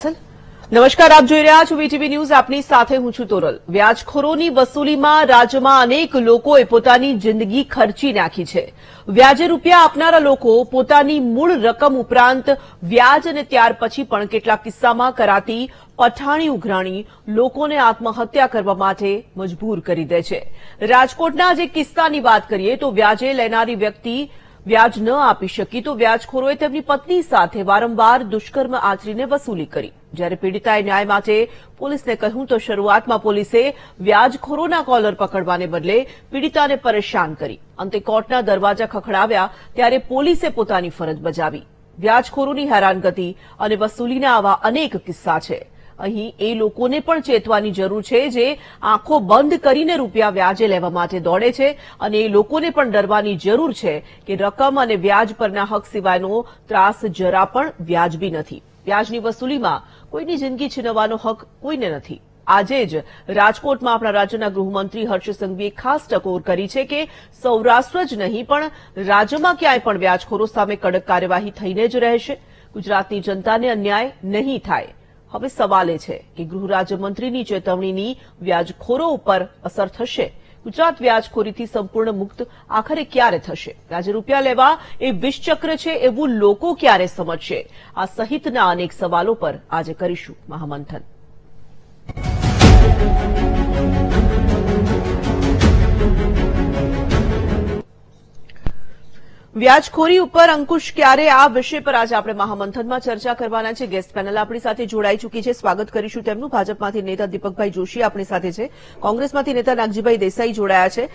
નમસ્કાર, આપ જોઈ રહ્યા છો વીટીવી ન્યૂઝ. આપની સાથે હું છું તોરલ. વ્યાજખોરોની વસૂલીમાં રાજ્યમાં અનેક લોકોએ પોતાની જિંદગી ખર્ચી નાખી છે. વ્યાજે રૂપિયા આપનારા લોકો પોતાની મૂળ રકમ ઉપરાંત વ્યાજ અને ત્યાર પછી પણ કેટલાક કિસ્સામાં કરાતી પઠાણી ઉઘરાણી લોકોને આત્મહત્યા કરવા માટે મજબૂર કરી દે છે. રાજકોટના જે કિસ્સાની વાત કરીએ તો વ્યાજે લેનારી વ્યક્તિ વ્યાજ ન આપી શકી તો વ્યાજખોરોએ તેમની પત્ની સાથે વારંવાર દુષ્કર્મ આચરીને વસૂલી કરી. જ્યારે પીડિતાએ ન્યાય માટે પોલીસને કહ્યું તો શરૂઆતમાં પોલીસે વ્યાજખોરોના કોલર પકડવાને બદલે પીડિતાને પરેશાન કરી. અંતે કોર્ટના દરવાજા ખખડાવ્યા ત્યારે પોલીસે પોતાની ફરજ બજાવી. વ્યાજખોરોની હેરાનગતિ અને વસૂલીના આવા અનેક કિસ્સા છે. અહીં એ લોકોને પણ ચેતવાની જરૂર છે જે આંખો બંધ કરીને રૂપિયા વ્યાજે લેવા માટે દોડે છે, અને એ લોકોને પણ ડરવાની જરૂર છે કે રકમ અને વ્યાજ પરના હક સિવાયનો ત્રાસ જરા પણ વ્યાજબી નથી. વ્યાજની વસૂલીમાં કોઈની જિંદગી છીનવવાનો હક કોઈને નથી. આજે જ રાજકોટમાં આપણા રાજ્યના ગૃહમંત્રી હર્ષ સંઘવીએ ખાસ ટકોર કરી છે કે સૌરાષ્ટ્ર જ નહીં પણ રાજ્યમાં ક્યાંય પણ વ્યાજખોરો સામે કડક કાર્યવાહી થઈને જ રહેશે. ગુજરાતની જનતાને અન્યાય નહીં થાય. હવે સવાલ એ છે કે ગૃહ રાજ્યમંત્રીની ચેતવણીની વ્યાજખોરો ઉપર અસર થશે? ગુજરાત વ્યાજખોરીથી સંપૂર્ણ મુક્ત આખરે ક્યારે થશે? વ્યાજે રૂપિયા લેવા એ વિષચક્ર છે એવું લોકો ક્યારે સમજશે? આ સહિતના અનેક સવાલો પર આજે કરીશું મહામંથન. વ્યાજખોરી ઉપર અંકુશ ક્યારે, આ વિષય પર આજે આપણે મહામંથનમાં ચર્ચા કરવાના છે. ગેસ્ટ પેનલ આપણી સાથે જોડાઈ ચૂકી છે. સ્વાગત કરીશું તેમનું. ભાજપમાંથી નેતા દીપકભાઈ જોશી આપણી સાથે છે. કોંગ્રેસમાંથી નેતા નાગજીભાઈ દેસાઈ જોડાયા છે.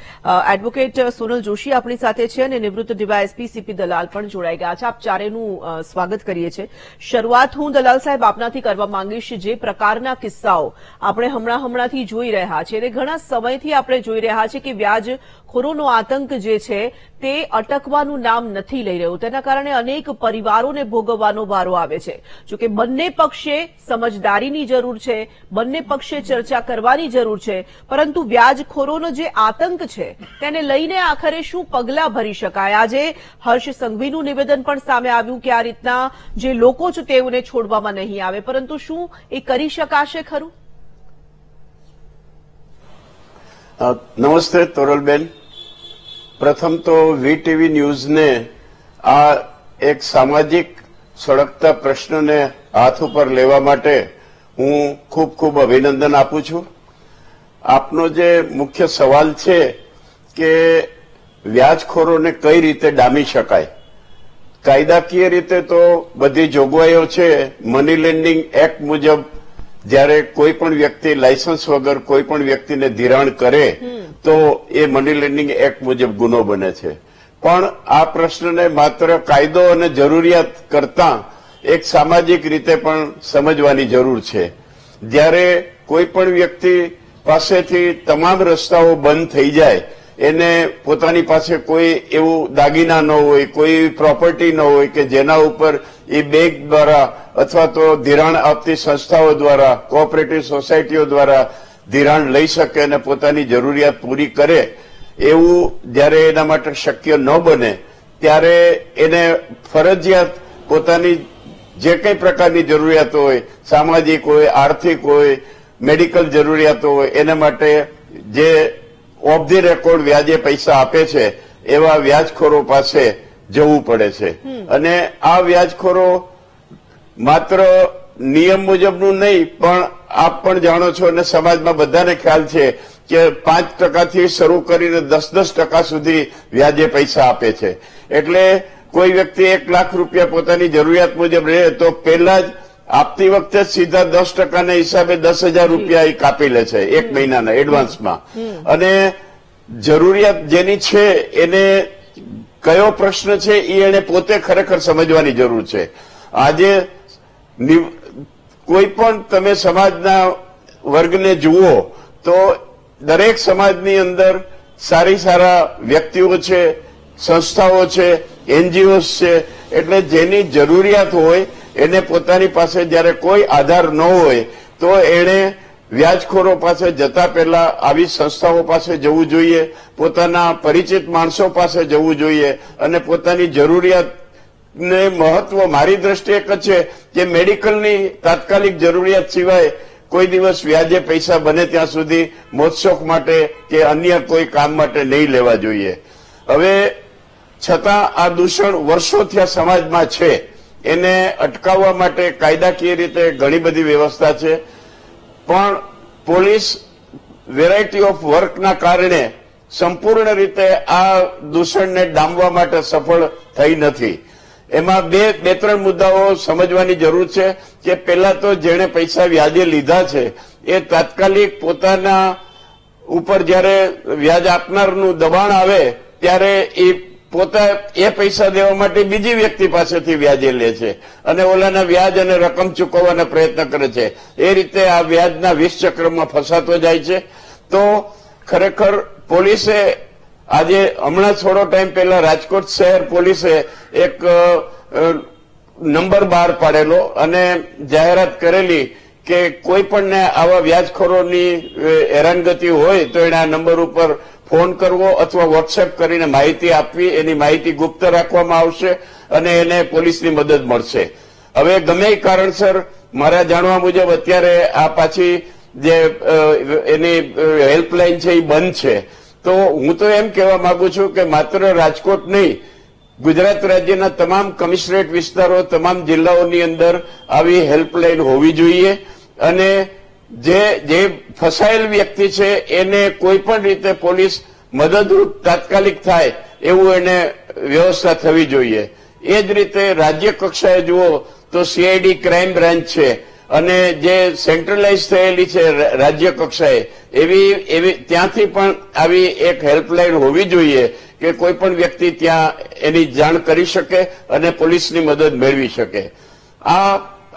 એડવોકેટ સોનલ જોશી આપણી સાથે છે અને નિવૃત્ત ડીવાયએસપી સીપી દલાલ પણ જોડાઈ ગયા છે. આપ ચારેનું સ્વાગત કરીએ છીએ. શરૂઆત હું દલાલ સાહેબ આપનાથી કરવા માંગીશ. જે પ્રકારના કિસ્સાઓ આપણે હમણાંથી જોઈ રહ્યા છીએ અને ઘણા સમયથી આપણે જોઈ રહ્યા છીએ કે વ્યાજખોરોનો આતંક જે છે તે અટકવાનું નામ નથી લઈ રહ્યું. તેના કારણે અનેક પરિવારોને ભોગવવાનો વારો આવે છે. જોકે બંને પક્ષે સમજદારીની જરૂર છે, બંને પક્ષે ચર્ચા કરવાની જરૂર છે, પરંતુ વ્યાજખોરોનો જે આતંક છે તેને લઈને આખરે શું પગલાં ભરી શકાય? આજે હર્ષ સંઘવીનું નિવેદન પણ સામે આવ્યું કે આ રીતના જે લોકો છે તેઓને છોડવામાં નહીં આવે, પરંતુ શું એ કરી શકાશે ખરું? નમસ્તે તોરલબેન. પ્રથમ તો વીટીવી ન્યૂઝને આ એક સામાજિક સળગતા પ્રશ્નને હાથ ઉપર લેવા માટે હું ખૂબ ખૂબ અભિનંદન આપું છું. આપનો જે મુખ્ય સવાલ છે કે વ્યાજખોરોને કઈ રીતે ડામી શકાય, કાયદાકીય રીતે તો બધી જોગવાઈઓ છે. મની લેન્ડિંગ એક્ટ મુજબ જ્યારે કોઈ પણ વ્યક્તિ લાયસન્સ વગર કોઈ પણ વ્યક્તિને ધિરાણ કરે તો એ મની લેન્ડિંગ એક્ટ મુજબ ગુનો બને છે. પણ આ પ્રશ્નને માત્ર કાયદો અને જરૂરિયાત કરતા એક સામાજિક રીતે પણ સમજવાની જરૂર છે. જ્યારે કોઈ પણ વ્યક્તિ પાસેથી તમામ રસ્તાઓ બંધ થઈ જાય, એને પોતાની પાસે કોઈ એવું દાગીના ન હોય, કોઈ પ્રોપર્ટી ન હોય કે જેના ઉપર એ બેંક દ્વારા અથવા તો ધિરાણ આપતી સંસ્થાઓ દ્વારા, કોઓપરેટિવ સોસાયટીઓ દ્વારા ધિરાણ લઈ શકે અને પોતાની જરૂરિયાત પૂરી કરે, એવું જ્યારે એના માટે શક્ય ન બને ત્યારે એને ફરજિયાત પોતાની જે કંઈ પ્રકારની જરૂરિયાતો હોય, સામાજિક હોય, આર્થિક હોય, મેડિકલ જરૂરિયાતો હોય, એના માટે જે ઓફ ધી રેકોર્ડ વ્યાજે પૈસા આપે છે એવા વ્યાજખોરો પાસે જવું પડે છે. અને આ વ્યાજખોરો માત્ર નિયમ મુજબનું નહીં, પણ આપ પણ જાણો છો અને સમાજમાં બધાને ખ્યાલ છે કે 5% શરૂ કરીને 10% સુધી વ્યાજે પૈસા આપે છે. એટલે કોઈ વ્યક્તિ 1 લાખ રૂપિયા પોતાની જરૂરિયાત મુજબ રહે તો પહેલા જ આપતી વખતે સીધા 10%ના હિસાબે 10,000 રૂપિયા એ કાપી લે છે એક મહિનાના એડવાન્સમાં. અને જરૂરિયાત જેની છે એને કયો પ્રશ્ન છે એ એને પોતે ખરેખર સમજવાની જરૂર છે. આજે કોઈ પણ તમે સમાજના વર્ગને જુઓ તો દરેક સમાજની અંદર સારા વ્યક્તિઓ છે, સંસ્થાઓ છે, એનજીઓસ છે. એટલે જેની જરૂરિયાત હોય એને પોતાની પાસે જયારે કોઈ આધાર ન હોય તો એણે વ્યાજખોરો પાસે જતા પહેલા આવી સંસ્થાઓ પાસે જવું જોઈએ, પોતાના પરિચિત માણસો પાસે જવું જોઈએ અને પોતાની જરૂરિયાત ને મહત્વ મારી દ્રષ્ટિએ એક જ છે કે મેડિકલની તાત્કાલિક જરૂરિયાત સિવાય કોઈ દિવસ વ્યાજે પૈસા બને ત્યાં સુધી મોજશોખ માટે કે અન્ય કોઈ કામ માટે નહીં લેવા જોઈએ. હવે છતાં આ દૂષણ વર્ષોથી આ સમાજમાં છે, એને અટકાવવા માટે કાયદાકીય રીતે ઘણી બધી વ્યવસ્થા છે, પણ પોલીસ વેરાયટી ઓફ વર્કના કારણે સંપૂર્ણ રીતે આ દૂષણને ડામવા માટે સફળ થઈ નથી. એમાં બે ત્રણ મુદ્દાઓ સમજવાની જરૂર છે કે પહેલા તો જેણે પૈસા વ્યાજે લીધા છે એ તાત્કાલિક પોતાના ઉપર જયારે વ્યાજ આપનારનું દબાણ આવે ત્યારે એ પૈસા દેવા માટે બીજી વ્યક્તિ પાસેથી વ્યાજે લે છે અને ઓલાના વ્યાજ અને રકમ ચૂકવવાના પ્રયત્ન કરે છે. એ રીતે આ વ્યાજના વિષ ચક્રમાં ફસાતો જાય છે. તો ખરેખર પોલીસે આજે હમણાં થોડો ટાઈમ પહેલા રાજકોટ શહેર પોલીસે એક નંબર બહાર પાડેલો અને જાહેરાત કરેલી કે કોઈ પણને આવા વ્યાજખોરોની હેરાનગતિ હોય તો એને આ નંબર ઉપર ફોન કરવો અથવા વોટ્સએપ કરીને માહિતી આપવી. એની માહિતી ગુપ્ત રાખવામાં આવશે અને એને પોલીસની મદદ મળશે. હવે ગમે એ કારણસર મારા જાણવા મુજબ અત્યારે આ પાછી જે એની હેલ્પલાઇન છે એ બંધ છે. તો હું તો એમ કહેવા માંગુ છું કે માત્ર રાજકોટ નહીં, ગુજરાત રાજ્યના તમામ કમિશનરેટ વિસ્તારો, તમામ જિલ્લાઓની અંદર આવી હેલ્પલાઇન હોવી જોઈએ અને જે ફસાયેલ વ્યક્તિ છે એને કોઈ પણ રીતે પોલીસ મદદરૂપ તાત્કાલિક થાય એવું એને વ્યવસ્થા થવી જોઈએ. એ જ રીતે રાજ્ય કક્ષાએ જુઓ તો સીઆઈડી ક્રાઇમ બ્રાન્ચ છે અને જે સેન્ટ્રલાઇઝ થયેલી છે રાજ્ય કક્ષાએ એવી ત્યાંથી પણ આવી એક હેલ્પલાઇન હોવી જોઈએ કે કોઈ પણ વ્યક્તિ ત્યાં એની જાણ કરી શકે અને પોલીસની મદદ મેળવી શકે.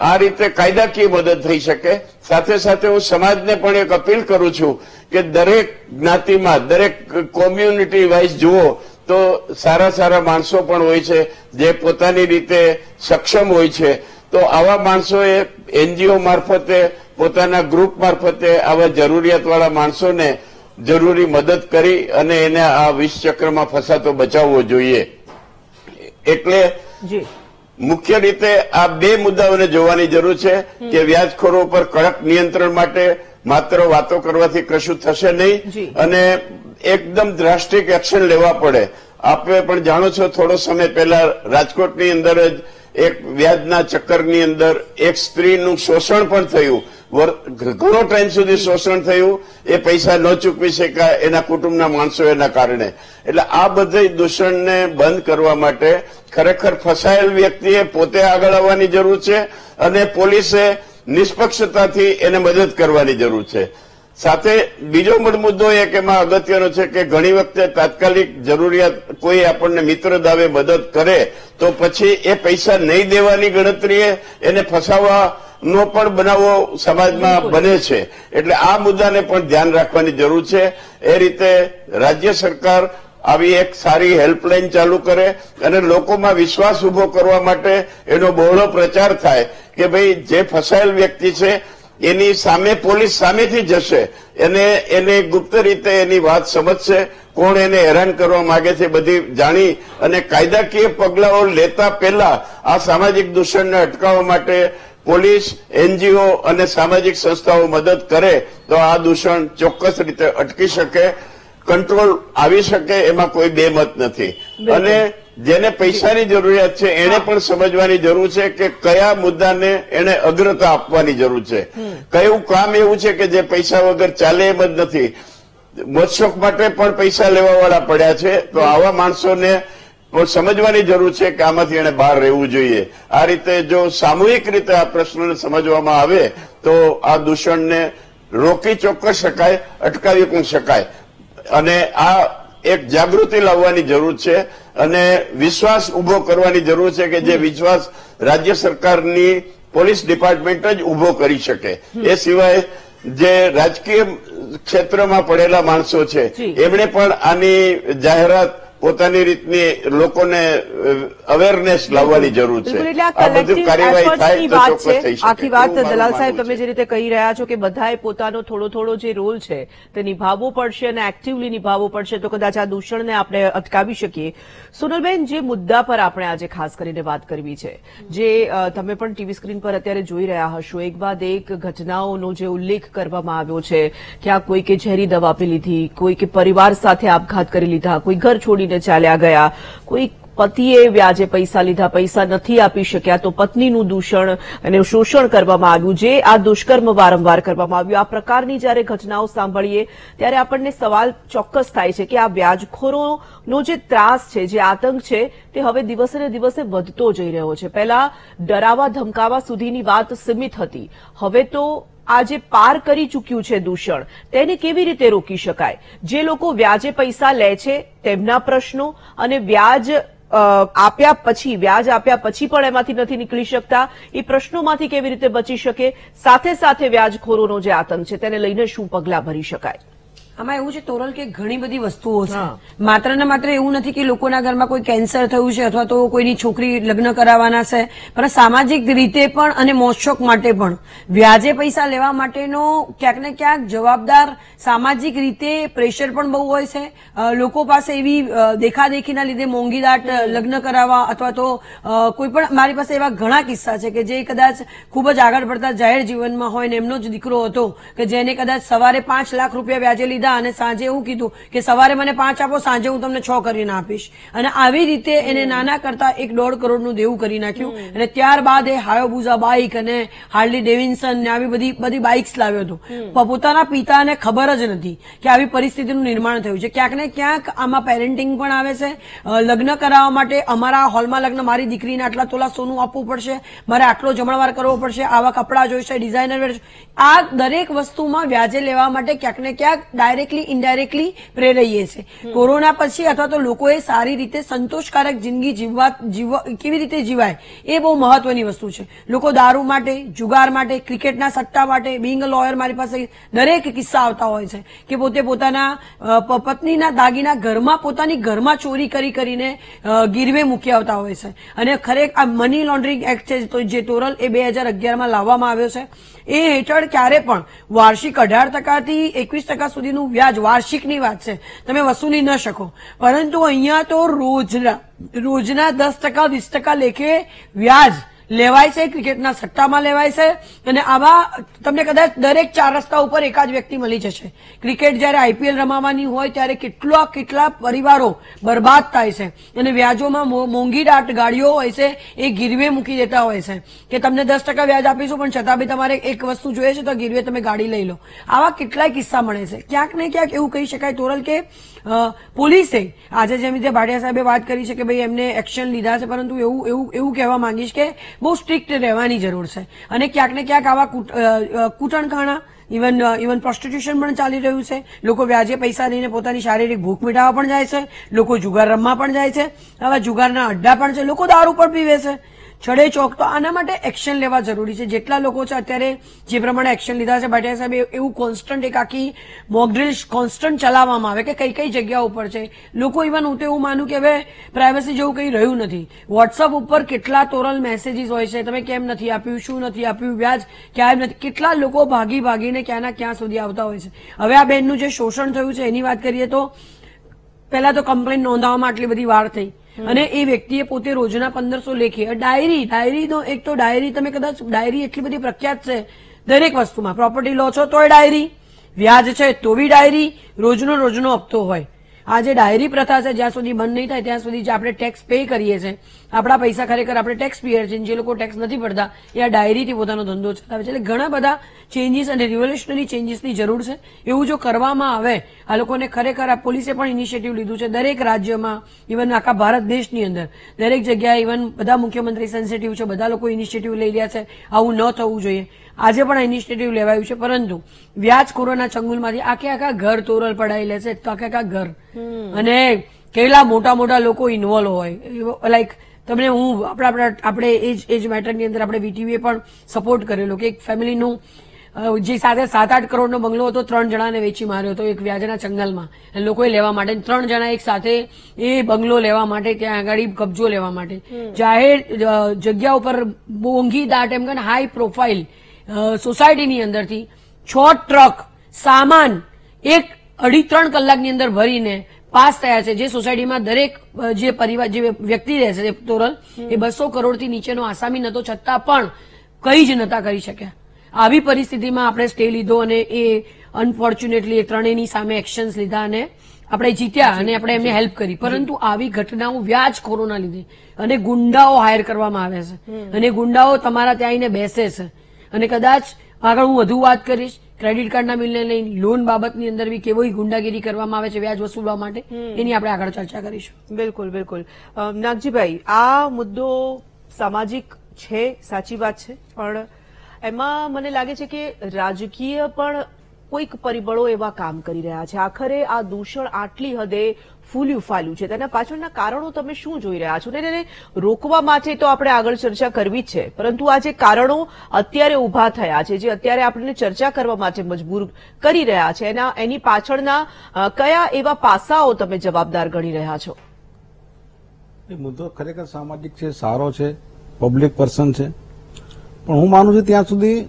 આ રીતે કાયદાકીય મદદ થઈ શકે. સાથે સાથે હું સમાજને પણ એક અપીલ કરું છું કે દરેક જ્ઞાતિમાં, દરેક કોમ્યુનિટી વાઇઝ જુઓ તો સારા માણસો પણ હોય છે જે પોતાની રીતે સક્ષમ હોય છે. તો આવા માણસોએ એનજીઓ મારફતે, પોતાના ગ્રુપ મારફતે આવા જરૂરિયાતવાળા માણસોને જરૂરી મદદ કરી અને એને આ વિષ ચક્રમાં ફસાતો બચાવવો જોઈએ. એટલે મુખ્ય રીતે આ બે મુદ્દાઓને જોવાની જરૂર છે કે વ્યાજખોરો ઉપર કડક નિયંત્રણ માટે માત્ર વાતો કરવાથી કશું થશે નહીં અને એકદમ ડ્રાસ્ટિક એક્શન લેવા પડે. આપે પણ જાણો છો, થોડો સમય પહેલા રાજકોટની અંદર જ એક વ્યાજના ચક્કરની અંદર એક સ્ત્રીનું શોષણ પણ થયું. ઘણો ટાઈમ સુધી શોષણ થયું. એ પૈસા ન ચૂકવી શક્યા એના કુટુંબના માણસો એના કારણે. એટલે આ બધા દૂષણને બંધ કરવા માટે ખરેખર ફસાયેલ વ્યક્તિએ પોતે આગળ આવવાની જરૂર છે અને પોલીસે નિષ્પક્ષતાથી એને મદદ કરવાની જરૂર છે. સાથે બીજો મુદ્દો એક એમાં અગત્યનો છે કે ઘણી વખતે તાત્કાલિક જરૂરિયાત કોઈ આપણને મિત્ર દાવે મદદ કરે તો પછી એ પૈસા નહીં દેવાની ગણતરીએ એને ફસાવાનો પણ બનાવો સમાજમાં બને છે. એટલે આ મુદ્દાને પણ ધ્યાન રાખવાની જરૂર છે. એ રીતે રાજ્ય સરકાર આવી એક સારી હેલ્પલાઇન ચાલુ કરે અને લોકોમાં વિશ્વાસ ઉભો કરવા માટે એનો બહોળો પ્રચાર થાય કે ભાઈ જે ફસાયેલ વ્યક્તિ છે એની સામે પોલીસ સામેથી જશે, એને ગુપ્ત રીતે એની વાત સમજશે, કોણ એને હેરાન કરવા માંગે છે બધી જાણી અને કાયદાકીય પગલાઓ લેતા પહેલા આ સામાજિક દૂષણને અટકાવવા માટે પોલીસ, એનજીઓ અને સામાજિક સંસ્થાઓ મદદ કરે તો આ દૂષણ ચોક્કસ રીતે અટકી શકે, કંટ્રોલ આવી શકે. એમાં કોઈ બેમત નથી. અને જેને પૈસાની જરૂરિયાત છે એને પણ સમજવાની જરૂર છે કે કયા મુદ્દાને એને અગ્રતા આપવાની જરૂર છે. કયું કામ એવું છે કે જે પૈસા વગર ચાલે એમ જ નથી. મોજશોખ માટે પણ પૈસા લેવા વાળા પડ્યા છે. તો આવા માણસોને સમજવાની જરૂર છે કે આમાંથી એને બહાર રહેવું જોઈએ. આ રીતે જો સામૂહિક રીતે આ પ્રશ્નને સમજવામાં આવે તો આ દૂષણને રોકી ચોક્કસ શકાય, અટકાવી પણ શકાય. અને આ એક જાગૃતિ લાવવાની જરૂર છે અને વિશ્વાસ ઉભો કરવાની જરૂર છે કે જે વિશ્વાસ રાજ્ય સરકારની પોલીસ ડિપાર્ટમેન્ટ જ ઉભો કરી શકે. એ સિવાય જે રાજકીય ક્ષેત્રમાં પડેલા માણસો છે એમણે પણ આની જાહેરાત પોતાની રીતની લોકોને અવેરનેસ લાવવાની જરૂર છે. બિલકુલ, એટલે આ આ બધું collective કાર્યવાહી efforts થાય ની તો વાત ચોક્કસ છે. થઈ શકે. આખી વાત એવું મારું દલાલ સાહેબ માનવું તમે છે. જે રીતે કહી રહ્યા છો કે બધાએ પોતાનો થોડો જે રોલ છે તે નિભાવવો પડશે અને એક્ટિવલી નિભાવવો પડશે તો કદાચ આ દૂષણને આપણે અટકાવી શકીએ. સોનલબેન, જે મુદ્દા પર આપણે આજે ખાસ કરીને વાત કરવી છે, જે તમે પણ ટીવી સ્ક્રીન પર અત્યારે જોઈ રહ્યા હશો, એક બાદ એક ઘટનાઓનો જે ઉલ્લેખ કરવામાં આવ્યો છે, ક્યાં કોઈકે ઝેરી દવા પી લીધી, કોઈકે પરિવાર સાથે આપઘાત કરી લીધા, કોઈ ઘર છોડીને ચાલ્યા ગયા, કોઈ પતિએ વ્યાજે પૈસા લીધા, પૈસા નથી આપી શક્યા તો પત્નીનું દૂષણ અને શોષણ કરવામાં આવ્યું, જે આ દુષ્કર્મ વારંવાર કરવામાં આવ્યું. આ પ્રકારની જયારે ઘટનાઓ સાંભળીએ ત્યારે આપણને સવાલ ચોક્કસ થાય છે કે આ વ્યાજખોરોનો જે ત્રાસ છે, જે આતંક છે, તે હવે દિવસે ને દિવસે વધતો જઈ રહ્યો છે. પહેલા ડરાવા ધમકાવા સુધીની વાત સીમિત હતી, હવે તો આજે પાર કરી ચૂક્યું છે દૂષણ. તેને કેવી રીતે રોકી શકાય? જે લોકો વ્યાજે પૈસા લે છે તેમના પ્રશ્નો અને વ્યાજ આપ્યા પછી પણ એમાંથી નથી નીકળી શકતા એ પ્રશ્નોમાંથી કેવી રીતે બચી શકે, સાથે સાથે વ્યાજખોરોનો જે આતંક છે તેને લઈને શું પગલાં ભરી શકાય? આમાં એવું છે તોરલ કે ઘણી બધી વસ્તુઓ છે. માત્ર ને માત્ર એવું નથી કે લોકોના ઘરમાં કોઈ કેન્સર થયું છે અથવા તો કોઈની છોકરી લગ્ન કરાવવાના છે, પણ સામાજિક રીતે પણ અને મોજશોખ માટે પણ વ્યાજે પૈસા લેવા માટેનો ક્યાંક ને ક્યાંક જવાબદાર સામાજિક રીતે પ્રેશર પણ બહુ હોય છે. લોકો પાસે એવી દેખાદેખીના લીધે મોંઘીદાટ લગ્ન કરાવવા અથવા તો કોઈ પણ, મારી પાસે એવા ઘણા કિસ્સા છે કે જે કદાચ ખૂબ જ આગળ પડતા જાહેર જીવનમાં હોય ને એમનો જ દીકરો હતો કે જેને કદાચ સવારે 5 લાખ રૂપિયા વ્યાજે લીધા અને સાંજે એવું કીધું કે સવારે મને 5 આપો, સાંજે હું તમને 6 કરીને આપીશ, અને આવી રીતે એને નાના કરતા 1.5 કરોડનું દેવું કરી નાખ્યું. અને ત્યારબાદ એ હાયોબુઝા બાઇક અને હાર્લી ડેવિડસન ને આવી બધી બાઇક્સ લાવ્યો હતો. પોતાના પિતાને ખબર જ નથી કે આવી પરિસ્થિતિનું નિર્માણ થયું છે. ક્યાંક ને ક્યાંક આમાં પેરેન્ટિંગ પણ આવે છે. લગ્ન કરાવવા માટે અમારા હોલમાં લગ્ન, મારી દીકરીને આટલા તોલા સોનું આપવું પડશે, મારે આટલો જમણવાર કરવો પડશે, આવા કપડાં જોઈશે, ડિઝાઇનર, આ દરેક વસ્તુમાં વ્યાજે લેવા માટે ક્યાંક ને ક્યાંક ડાયરેક્ટલી ઇનડાયરેક્ટલી પ્રેરાઈએ છે. કોરોના પછી અથવા તો લોકોએ સારી રીતે સંતોષકારક જિંદગી કેવી રીતે જીવાય એ બહુ મહત્વની વસ્તુ છે. લોકો દારૂ માટે, જુગાર માટે, ક્રિકેટના સટ્ટા માટે, બિંગ અ લોયર, મારી પાસે દરેક કિસ્સા આવતા હોય છે કે પોતે પોતાના પત્નીના દાગીના પોતાની ઘરમાં ચોરી કરીને ગીરવે મૂકી આવતા હોય છે. અને ખરેખર આ મની લોન્ડરિંગ એક્ટ છે જે તોરલ એ 2011માં લાવવામાં આવ્યો છે, એ હેઠળ ક્યારે પણ વાર્ષિક 18% થી 21% સુધીનું વ્યાજ, વાર્ષિકની વાત છે, તમે વસૂલી ન શકો. પરંતુ અહીંયા તો રોજના 10% 20% લેખે વ્યાજ લેવાય છે, ક્રિકેટના સટ્ટામાં લેવાય છે. અને આવા તમને કદાચ દરેક 4 રસ્તા ઉપર એકાદ વ્યક્તિ મળી જશે. ક્રિકેટ જયારે આઈપીએલ રમાવાની હોય ત્યારે કેટલા પરિવારો બરબાદ થાય છે અને વ્યાજોમાં મોંઘીદાટ ગાડીઓ હોય છે એ ગીરવે મૂકી દેતા હોય છે કે તમને 10% વ્યાજ આપીશું પણ છતાં બી તમારે એક વસ્તુ જોઈએ છે તો ગીરવે તમે ગાડી લઈ લો. આવા કેટલાય કિસ્સા મળે છે. ક્યાંક ને ક્યાંક એવું કહી શકાય તોરલ કે પોલીસે આજે જેમ રીતે ભાટિયા સાહેબે વાત કરી છે કે ભાઈ એમને એક્શન લીધા છે, પરંતુ એવું કહેવા માંગીશ કે બહુ સ્ટ્રિક્ટ રહેવાની જરૂર છે. અને ક્યાંક ને ક્યાંક આવા કૂટણખાણા, ઇવન પ્રોસ્ટિટ્યુશન પણ ચાલી રહ્યું છે. લોકો વ્યાજે પૈસા લઈને પોતાની શારીરિક ભૂખ મિટાવવા પણ જાય છે, લોકો જુગાર રમવા પણ જાય છે, આવા જુગારના અડ્ડા પણ છે, લોકો દારૂ પણ પીવે છે છડે ચોક. તો આના માટે એક્શન લેવા જરૂરી છે. જેટલા લોકો છે અત્યારે જે પ્રમાણે એક્શન લીધા છે ભાટિયા સાહેબ, એવું કોન્સ્ટન્ટ એક આખી મોક ડ્રીલ કોન્સ્ટન્ટ ચલાવવામાં આવે કે કઈ જગ્યા ઉપર છે. લોકો ઇવન હું તો એવું માનું કે હવે પ્રાઇવસી જેવું કંઈ રહ્યું નથી. વોટ્સઅપ ઉપર કેટલા તોરલ મેસેજીસ હોય છે, તમે કેમ નથી આપ્યું, શું નથી આપ્યું, વ્યાજ ક્યાંય નથી. કેટલા લોકો ભાગીને ક્યાંના ક્યાં સુધી આવતા હોય છે. હવે આ બેનનું જે શોષણ થયું છે એની વાત કરીએ તો પહેલા તો કમ્પ્લેન નોંધાવવામાં આટલી બધી વાર થઈ અને એ વ્યક્તિએ પોતે રોજના 1500 લેખે ડાયરીનો એક તો ડાયરી, તમે કદાચ ડાયરી એટલી બધી પ્રખ્યાત છે દરેક વસ્તુમાં. પ્રોપર્ટી લો છો તોય ડાયરી, વ્યાજ છે તો બી ડાયરી, રોજનો હપ્તો હોય. આ જે ડાયરી પ્રથા છે જ્યાં સુધી બંધ નહીં થાય ત્યાં સુધી જે આપણે ટેક્સ પે કરીએ છીએ, આપણા પૈસા ખરેખર આપણે ટેક્સ પેયર છે, જે લોકો ટેક્સ નથી ભરતા એ આ ડાયરીથી પોતાનો ધંધો ચલાવે છે. એટલે ઘણા બધા ચેન્જીસ અને રિવોલ્યુશનરી ચેન્જીસની જરૂર છે. એવું જો કરવામાં આવે, આ લોકોને ખરેખર આ પોલીસે પણ ઇનિશિયેટિવ લીધું છે દરેક રાજ્યમાં, ઇવન આખા ભારત દેશની અંદર દરેક જગ્યાએ, ઇવન બધા મુખ્યમંત્રી સેન્સિટિવ છે, બધા લોકો ઇનિશિયેટિવ લઈ રહ્યા છે. આવું ન થવું જોઈએ. આજે પણ આ ઇનિશિયેટિવ લેવાયું છે, પરંતુ વ્યાજખોરોના ચંગુલમાંથી આખા ઘર તોરલ પડાઈ લે છે, આખા ઘર. અને કેટલા મોટા લોકો ઇન્વોલ્વ હોય. લાઈક તમને આપણે એજ મેટરની અંદર આપણે વીટીવીએ પણ સપોર્ટ કરેલો કે એક ફેમિલીનું જે સાથે 7-8 કરોડનો બંગલો હતો 3 જણાને વેચી માર્યો હતો એક વ્યાજના ચંગલમાં. લોકોએ લેવા માટે 3 જણા એક સાથે એ બંગલો લેવા માટે ત્યાં આગળ કબજો લેવા માટે જાહેર જગ્યા ઉપર મોંઘી દાટ એમ કે હાઈ પ્રોફાઇલ સોસાયટીની અંદરથી 6 ટ્રક સામાન 2.5-3 કલાકની અંદર ભરીને પાસ થયા છે. જે સોસાયટીમાં દરેક જે પરિવાર જે વ્યક્તિ રહે છે તોરલ એ 200 કરોડથી નીચેનો આસામી નતો છતાં પણ કઈ જ નતા કરી શક્યા. આવી પરિસ્થિતિમાં આપણે સ્ટે લીધો અને એ અનફોર્ચ્યુનેટલી એ ત્રણેયની સામે એક્શન્સ લીધા અને આપણે જીત્યા અને આપણે એમને હેલ્પ કરી. પરંતુ આવી ઘટનાઓ વ્યાજખોરોના લીધે અને ગુંડાઓ હાયર કરવામાં આવે છે અને ગુંડાઓ તમારા ત્યાં આવીને બેસે છે અને કદાચ આગળ હું વધુ વાત કરીશ ક્રેડિટ કાર્ડના બિલને લઈને લોન બાબતની અંદર બી કેવી ગુંડાગીરી કરવામાં આવે છે વ્યાજ વસૂલવા માટે એની આપણે આગળ ચર્ચા કરીશું. બિલકુલ બિલકુલ. નાગજીભાઈ, આ મુદ્દો સામાજિક છે, સાચી વાત છે, પણ એમાં મને લાગે છે કે રાજકીય પણ કોઈક પરિબળો એવા કામ કરી રહ્યા છે. આખરે આ દૂષણ આટલી હદે ફૂલ્યું ફાલ્યું છે તેના પાછળના કારણો તમે શું જોઈ રહ્યા છો? તેને રોકવા માટે તો આપણે આગળ ચર્ચા કરવી જ છે, પરંતુ આ જે કારણો અત્યારે ઉભા થયા છે, જે અત્યારે આપણને ચર્ચા કરવા માટે મજબૂર કરી રહ્યા છે, એની પાછળના કયા એવા પાસાઓ તમે જવાબદાર ગણી રહ્યા છો? એ મુદ્દો ખરેખર સામાજિક છે, સારો છે, પબ્લિક પર્સન છે, પણ હું માનું છું ત્યાં સુધી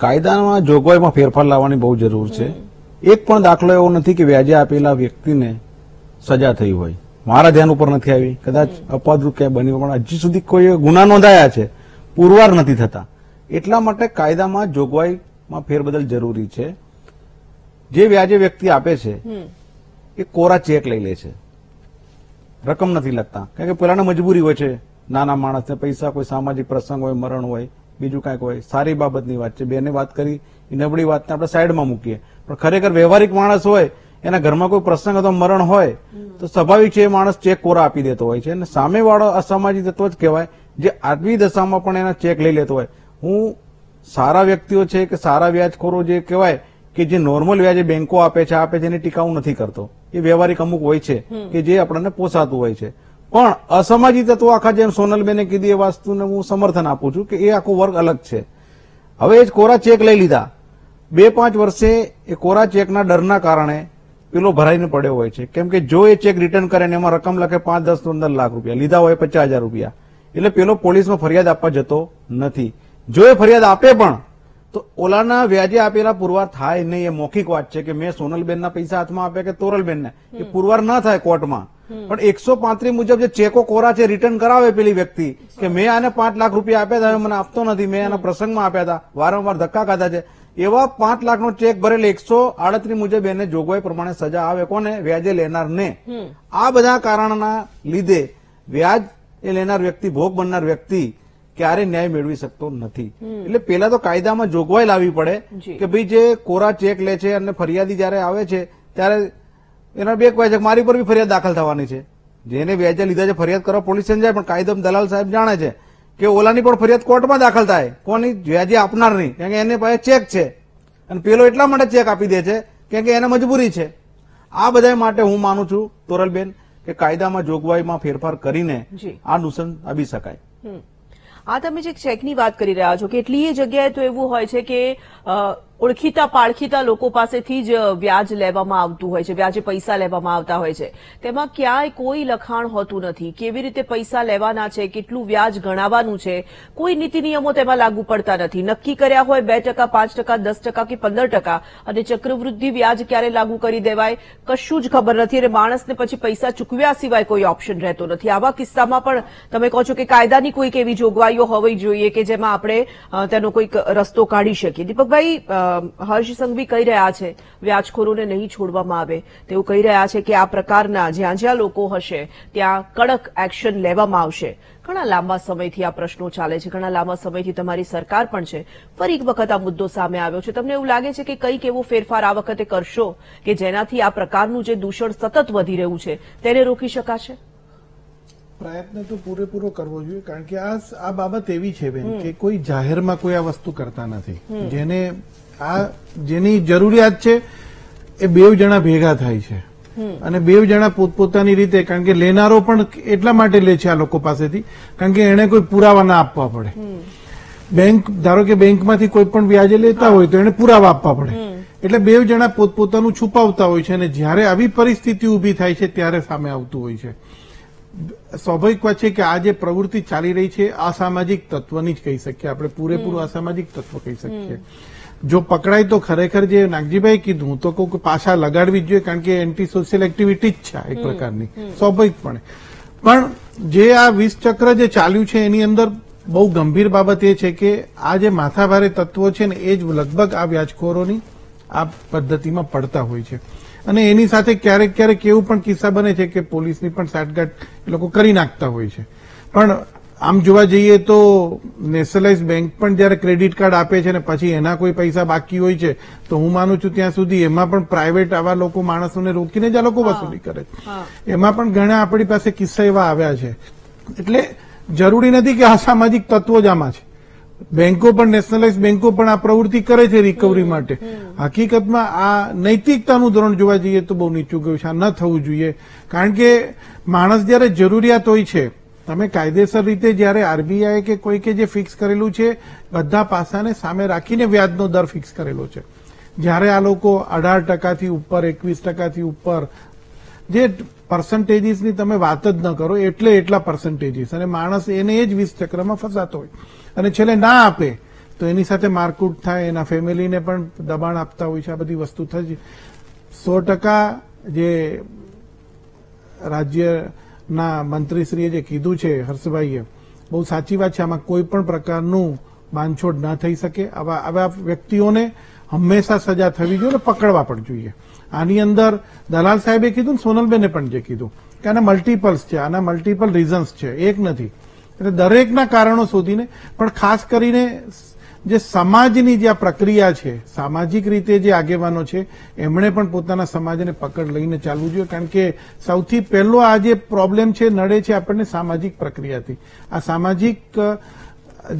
કાયદામાં જોગવાઈમાં ફેરફાર લાવવાની બહુ જરૂર છે. એક પણ દાખલો એવો નથી કે વ્યાજે આપેલા વ્યક્તિને સજા થઈ હોય. મારા ધ્યાન ઉપર નથી આવી, કદાચ અપવાદરૂપ ક્યાંય બન્યું, પણ હજી સુધી કોઈ ગુના નોંધાયા છે, પુરવાર નથી થતા. એટલા માટે કાયદામાં જોગવાઈમાં ફેરબદલ જરૂરી છે. જે વ્યાજે વ્યક્તિ આપે છે એ કોરા ચેક લઈ લે છે, રકમ નથી લખતા, કારણ કે પેલાને મજબૂરી હોય છે, નાના માણસને પૈસા, કોઈ સામાજિક પ્રસંગ હોય, મરણ હોય, બીજું કાંઈક હોય. સારી બાબતની વાત છે, બેને વાત કરી, એ નબળી વાતને આપણે સાઈડમાં મૂકીએ, પણ ખરેખર વ્યવહારિક માણસ હોય, એના ઘરમાં કોઈ પ્રસંગ અથવા મરણ હોય તો સ્વાભાવિક છે એ માણસ ચેક કોરા આપી દેતો હોય છે. અને સામેવાળો અસામાજિક તત્વ જ કહેવાય જે આવી દશામાં પણ એના ચેક લઈ લેતો હોય. હું સારા વ્યક્તિઓ છે કે સારા વ્યાજખોરો જે કહેવાય કે જે નોર્મલ વ્યાજે બેંકો આપે છે એની ટીકા હું નથી કરતો. એ વ્યવહારિક અમુક હોય છે કે જે આપણને પોસાતું હોય છે, પણ અસામાજિક તત્વો આખા જેમ સોનલબેને કીધી એ વસ્તુને હું સમર્થન આપું છું કે એ આખો વર્ગ અલગ છે. હવે એ જ કોરા ચેક લઈ લીધા, 2-5 વર્ષે એ કોરા ચેકના ડરના કારણે પેલો ભરાઈને પડ્યો હોય છે. કેમ કે જો એ ચેક રિટર્ન કરે ને એમાં રકમ લખે 5, 10, 15 લાખ રૂપિયા, લીધા હોય 50,000 રૂપિયા, એટલે પેલો પોલીસમાં ફરિયાદ આપવા જતો નથી. જો એ ફરિયાદ આપે પણ તો ઓલાના વ્યાજે આપેલા પુરવાર થાય નહીં. એ મૌખિક વાત છે કે મેં સોનલબેનના પૈસા હાથમાં આપ્યા કે તોરલબેનને, એ પુરવાર ન થાય કોર્ટમાં. પણ 135 મુજબ જે ચેકો કોરા છે રિટર્ન કરાવે પેલી વ્યક્તિ કે મેં આને 5 લાખ રૂપિયા આપ્યા હતા, મને આપતો નથી, મેં આના પ્રસંગમાં આપ્યા હતા, વારંવાર ધક્કા ખાધા છે, એવા 5 લાખનો ચેક ભરેલે 138 મુજબ એને જોગવાઈ પ્રમાણે સજા આવે. કોને? વ્યાજે લેનારને. આ બધા કારણના લીધે વ્યાજ એ લેનાર વ્યક્તિ, ભોગ બનનાર વ્યક્તિ ક્યારે ન્યાય મેળવી શકતો નથી. એટલે પેલા તો કાયદામાં જોગવાઈ લાવવી પડે કે ભાઈ જે કોરા ચેક લે છે અને ફરિયાદી જયારે આવે છે ત્યારે એના બે કહેવાય છે મારી પર બી ફરિયાદ દાખલ થવાની છે. જેને વ્યાજે લીધા છે ફરિયાદ કરવા પોલીસ સ્ટેશન જાય, પણ કાયદો દલાલ સાહેબ જાણે છે કે ઓલાની પણ ફરિયાદ કોર્ટમાં દાખલ થાય. કોની? વ્યાજે આપનારની, કારણ કે એને પાસે ચેક છે અને પેલો એટલા માટે ચેક આપી દે છે કારણ કે એને મજબૂરી છે. આ બધા માટે હું માનું છું તોરલબેન કે કાયદામાં જોગવાઈમાં ફેરફાર કરીને આ દૂષણ દાબી શકાય. આ તમે જે ચેકની વાત કરી રહ્યા છો, કેટલીય જગ્યાએ તો એવું હોય છે કે ઓળખીતા પાળખીતા લોકો પાસેથી જ વ્યાજ લેવામાં આવતું હોય છે, વ્યાજે પૈસા લેવામાં આવતા હોય છે. તેમાં ક્યાંય કોઈ લખાણ હોતું નથી કેવી રીતે પૈસા લેવાના છે, કેટલું વ્યાજ ગણાવવાનું છે, કોઈ નીતિ નિયમો તેમાં લાગુ પડતા નથી. નક્કી કર્યા હોય 2%, 5%, 10% કે 15%, અને ચક્રવૃદ્ધિ વ્યાજ ક્યારે લાગુ કરી દેવાય કશું જ ખબર નથી, અને માણસને પછી પૈસા ચૂકવ્યા સિવાય કોઈ ઓપ્શન રહેતો નથી. આવા કિસ્સામાં પણ તમે કહો છો કે કાયદાની કોઈક એવી જોગવાઈઓ હોવી જોઈએ કે જેમાં આપણે તેનો કોઈક રસ્તો કાઢી શકીએ. દીપકભાઈ, હર્ષ સંઘવી કહી રહ્યા છે વ્યાજખોરોને નહીં છોડવામાં આવે, તેઓ કહી રહ્યા છે કે આ પ્રકારના જ્યાં જ્યાં લોકો હશે ત્યાં કડક એક્શન લેવામાં આવશે. ઘણા લાંબા સમયથી આ પ્રશ્નો ચાલે છે, ઘણા લાંબા સમયથી તમારી સરકાર પણ છે, ફરી એક વખત આ મુદ્દો સામે આવ્યો છે. તમને એવું લાગે છે કે કંઈક એવો ફેરફાર આ વખતે કરશો કે જેનાથી આ પ્રકારનું જે દૂષણ સતત વધી રહ્યું છે તેને રોકી શકાશે? પ્રયત્ન તો પૂરેપૂરો કરવો જોઈએ, કારણ કે આ બાબત એવી છે બેન કે કોઈ જાહેરમાં કોઈ આ વસ્તુ કરતા નથી. જેની જરૂરિયાત છે એ 2 જણા ભેગા થાય છે અને 2 જણા પોતપોતાની રીતે, કારણ કે લેનારો પણ એટલા માટે લે છે આ લોકો પાસેથી કારણ કે એને કોઈ પુરાવા ના આપવા પડે. બેંક ધારો કે બેંકમાંથી કોઈ પણ વ્યાજે લેતા હોય તો એને પુરાવા આપવા પડે, એટલે બે જણા પોતપોતાનું છુપાવતા હોય છે અને જ્યારે આવી પરિસ્થિતિ ઉભી થાય છે ત્યારે સામે આવતું હોય છે. સ્વાભાવિક વાત છે કે આ જે પ્રવૃત્તિ ચાલી રહી છે અસામાજિક તત્વની જ કહી શકીએ આપણે, પૂરેપૂરું અસામાજિક તત્વ કહી શકીએ. જો પકડાય તો ખરેખર જે નાગજીભાઈ કીધું હું તો કહું કે પાછા લગાડવી જ જોઈએ, કારણ કે એન્ટી સોશિયલ એક્ટિવિટી જ છે એક પ્રકારની સ્વાભાવિકપણે. પણ જે આ 20 ચક્ર જે ચાલ્યું છે એની અંદર બહુ ગંભીર બાબત એ છે કે આ જે માથાભારે તત્વો છે ને એ જ લગભગ આ વ્યાજખોરોની આ પદ્ધતિમાં પડતા હોય છે. અને એની સાથે ક્યારેક ક્યારેક એવું પણ કિસ્સા બને છે કે પોલીસની પણ સાઠગાંઠ એ લોકો કરી નાખતા હોય છે. પણ આમ જોવા જઈએ તો નેશનલાઇઝ બેંક પણ જયારે ક્રેડિટ કાર્ડ આપે છે ને પછી એના કોઈ પૈસા બાકી હોય છે તો હું માનું છું ત્યાં સુધી એમાં પણ પ્રાઇવેટ આવા લોકો માણસોને રોકીને જ આ લોકો વસૂલી કરે છે. એમાં પણ ઘણા આપણી પાસે કિસ્સા એવા આવ્યા છે. એટલે જરૂરી નથી કે અસામાજિક તત્વો જ આમાં છે. બેંકો પણ નેશનલાઇઝ બેંકો પણ આ પ્રવૃત્તિ કરે છે રિકવરી માટે. હકીકતમાં આ નૈતિકતાનું ધોરણ જોવા જઈએ તો બહુ નીચું ગયું છે. આ ન થવું જોઈએ, કારણ કે માણસ જયારે જરૂરિયાત હોય છે, તમે કાયદેસર રીતે જયારે આરબીઆઈ કે કોઈ કે જે ફિક્સ કરેલું છે બધા પાસાને સામે રાખીને વ્યાજનો દર ફિક્સ કરેલો છે. જયારે આ લોકો 18% ઉપર 21% ઉપર જે પર્સન્ટેજીસની તમે વાત જ ન કરો, એટલા પર્સન્ટેજીસ, અને માણસ એને એ જ 20 ચક્રમાં ફસાતો હોય અને છેલ્લે ના આપે તો એની સાથે મારકૂટ થાય, એના ફેમિલીને પણ દબાણ આપતા હોય છે. આ બધી વસ્તુ થઈ 100% જે રાજ્યના મંત્રીશ્રીએ જે કીધું છે હર્ષભાઈએ, બહુ સાચી વાત છે. આમાં કોઈ પણ પ્રકારનું બાંધછોડ ન થઈ શકે. આવા વ્યક્તિઓને હંમેશા સજા થવી જોઈએ, પકડવા પણ જોઈએ. આની અંદર દલાલ સાહેબે કીધું ને સોનલબેને પણ જે કીધું કે આના મલ્ટીપલ્સ છે, આના મલ્ટીપલ રીઝન્સ છે, એક નથી. એટલે દરેકના કારણો શોધીને, પણ ખાસ કરીને જે સમાજની જે આ પ્રક્રિયા છે, સામાજિક રીતે જે આગેવાનો છે એમણે પણ પોતાના સમાજને પકડ લઈને ચાલવું જોઈએ, કારણ કે સૌથી પહેલો આ જે પ્રોબ્લેમ છે નડે છે આપણને સામાજિક પ્રક્રિયાથી. આ સામાજિક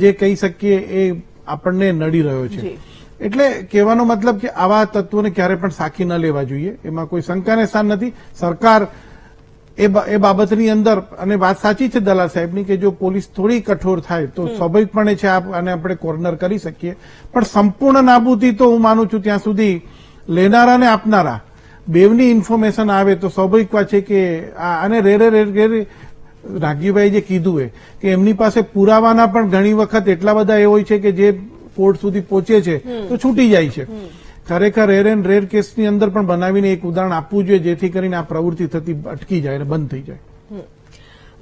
જે કહી શકીએ એ આપણને નડી રહ્યો છે. એટલે કહેવાનો મતલબ કે આવા તત્વોને ક્યારે પણ સાખી ન લેવા જોઈએ, એમાં કોઈ શંકાને સ્થાન નથી. સરકાર એ બાબતની અંદર, અને વાત સાચી છે દલાલ સાહેબની કે જો પોલીસ થોડી કઠોર થાય તો સ્વાભાવિકપણે છે આને આપણે કોર્નર કરી શકીએ. પણ સંપૂર્ણ નાબૂદી તો હું માનું છું ત્યાં સુધી લેનારા અને આપનારા બેવની ઇન્ફોર્મેશન આવે તો સ્વાભાવિક વાત છે કે આને રેરે રાગીભાઈ જે કીધું એ કે એમની પાસે પુરાવાના પણ ઘણી વખત એટલા બધા એ હોય છે કે જે કોર્ટ સુધી પહોંચે છે તો છૂટી જાય છે. ખરેખર રેર એન્ડ રેર કેસની અંદર પણ બનાવીને એક ઉદાહરણ આપવું જોઈએ જેથી કરીને આ પ્રવૃત્તિ થતી અટકી જાય અને બંધ થઈ જાય.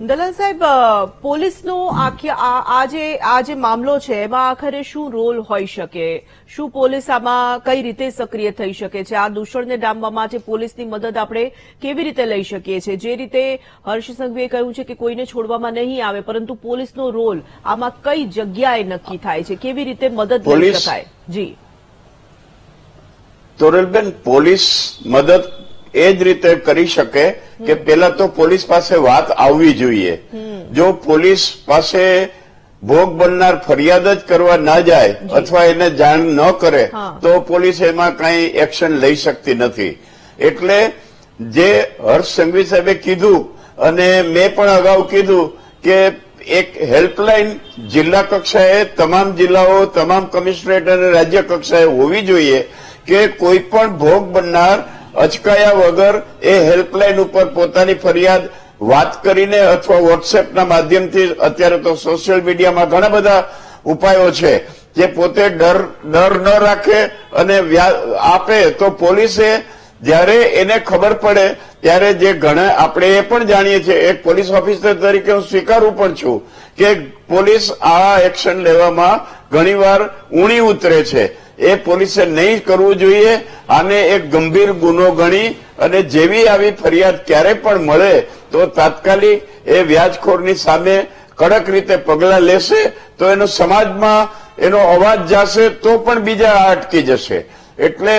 દલાલ સાહેબ, પોલીસનો આ જે મામલો છે એમાં આખરે શું રોલ હોઈ શકે? શું પોલીસ આમાં કઈ રીતે સક્રિય થઈ શકે છે? આ દૂષણને ડામવા માટે પોલીસની મદદ આપણે કેવી રીતે લઈ શકીએ છીએ? જે રીતે હર્ષ સંઘવીએ કહ્યું છે કે કોઈને છોડવામાં નહીં આવે, પરંતુ પોલીસનો રોલ આમાં કઈ જગ્યાએ નક્કી થાય છે? કેવી રીતે મદદ લઈ શકાય? જી તોરલબેન, પોલીસ મદદ એ જ રીતે કરી શકે કે પેલા તો પોલીસ પાસે વાત આવવી જોઈએ. જો પોલીસ પાસે ભોગ બનનાર ફરિયાદ જ કરવા ના જાય અથવા એને જાણ ન કરે તો પોલીસ એમાં કઈ એક્શન લઈ શકતી નથી. એટલે જે હર્ષ સંઘવી સાહેબે કીધું અને મેં પણ અગાઉ કીધું કે એક હેલ્પલાઇન જિલ્લા કક્ષાએ તમામ જિલ્લાઓ, તમામ કમિશનરેટ અને રાજ્ય કક્ષાએ હોવી જોઈએ કે કોઈ પણ ભોગ બનનાર અચકાયા વગર એ હેલ્પલાઇન ઉપર પોતાની ફરિયાદ વાત કરીને અથવા વોટ્સએપના માધ્યમથી, અત્યારે તો સોશિયલ મીડિયામાં ઘણા બધા ઉપાયો છે, જે પોતે ડર ન રાખે અને આપે તો પોલીસે જ્યારે એને ખબર પડે ત્યારે જે ઘણા આપણે એ પણ જાણીએ છીએ, એક પોલીસ ઓફિસર તરીકે હું સ્વીકારું પણ છું કે પોલીસ આ એક્શન લેવામાં ઘણીવાર ઊણી ઉતરે છે. એ પોલીસે નહીં કરવું જોઈએ. આને એક ગંભીર ગુનો ગણી અને જેવી આવી ફરિયાદ ક્યારે પણ મળે તો તાત્કાલિક એ વ્યાજખોરની સામે કડક રીતે પગલાં લેશે તો એનો સમાજમાં એનો અવાજ જશે તો પણ બીજા અટકી જશે. એટલે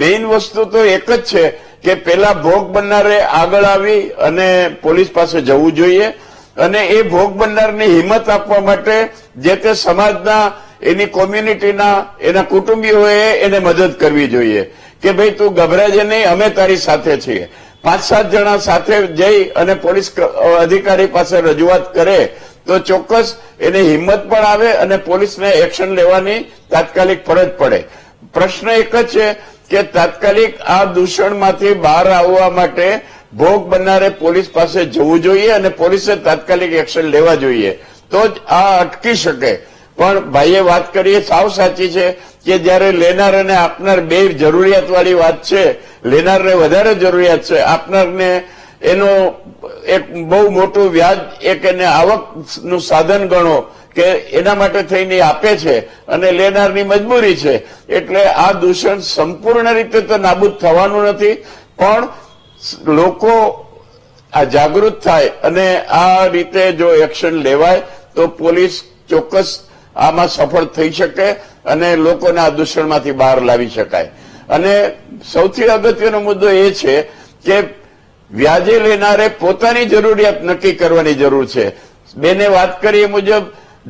મેઇન વસ્તુ તો એક જ છે કે પેલા ભોગ બનનારે આગળ આવી અને પોલીસ પાસે જવું જોઈએ અને એ ભોગ બનનારની હિંમત આપવા માટે જે તે સમાજના, એની કોમ્યુનિટીના, એના કુટુંબીઓએ એને મદદ કરવી જોઈએ કે ભાઈ તું ગભરાજે નહીં, અમે તારી સાથે છીએ. 5-7 જણા સાથે જઈ અને પોલીસ અધિકારી પાસે રજૂઆત કરે તો ચોક્કસ એને હિંમત પણ આવે અને પોલીસને એક્શન લેવાની તાત્કાલિક ફરજ પડે. પ્રશ્ન એક જ છે કે તાત્કાલિક આ દૂષણમાંથી બહાર આવવા માટે ભોગ બનનારે પોલીસ પાસે જવું જોઈએ અને પોલીસે તાત્કાલિક એક્શન લેવા જોઈએ, તો જ આ અટકી શકે. પણ ભાઈએ વાત કરી એ સાવ સાચી છે કે જયારે લેનાર અને આપનાર બે જરૂરિયાત વાળી વાત છે, લેનારને વધારે જરૂરિયાત છે, આપનારને એનો એક બહુ મોટું વ્યાજ એક એને આવકનું સાધન ગણો કે એના માટે થઈને આપે છે અને લેનારની મજબૂરી છે. એટલે આ દૂષણ સંપૂર્ણ રીતે તો નાબૂદ થવાનું નથી, પણ લોકો આ જાગૃત થાય અને આ રીતે જો એક્શન લેવાય તો પોલીસ ચોક્કસ આમાં સફળ થઈ શકે અને લોકોને આ દૂષણમાંથી બહાર લાવી શકાય. અને સૌથી અગત્યનો મુદ્દો એ છે કે વ્યાજે લેનારે પોતાની જરૂરિયાત નક્કી કરવાની જરૂર છે. બેને વાત કરી એ મુજબ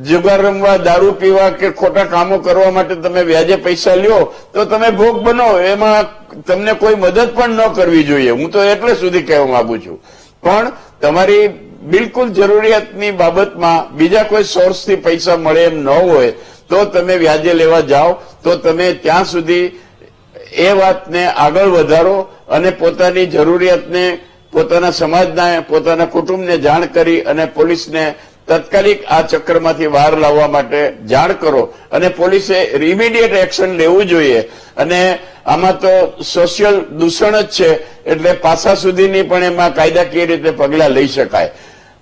જુગાર રમવા, દારૂ પીવા કે ખોટા કામો કરવા માટે તમે વ્યાજે પૈસા લ્યો તો તમે ભોગ બનો, એમાં તમને કોઈ મદદ પણ ન કરવી જોઈએ. હું તો એટલે સુધી કહેવા માંગુ છું. પણ તમારી બિલકુલ જરૂરિયાતની બાબતમાં બીજા કોઈ સોર્સથી પૈસા મળે એમ ન હોય તો તમે વ્યાજે લેવા જાઓ તો તમે ત્યાં સુધી એ વાતને આગળ વધારો અને પોતાની જરૂરિયાતને પોતાના સમાજના, પોતાના કુટુંબને જાણ કરી અને પોલીસને તાત્કાલિક આ ચક્રમાંથી બહાર લાવવા માટે જાણ કરો અને પોલીસે ઇમિડિયેટ એક્શન લેવું જોઈએ. અને આમાં તો સોશિયલ દૂષણ જ છે એટલે પાસા સુધીની પણ એમાં કાયદાકીય રીતે પગલાં લઈ શકાય.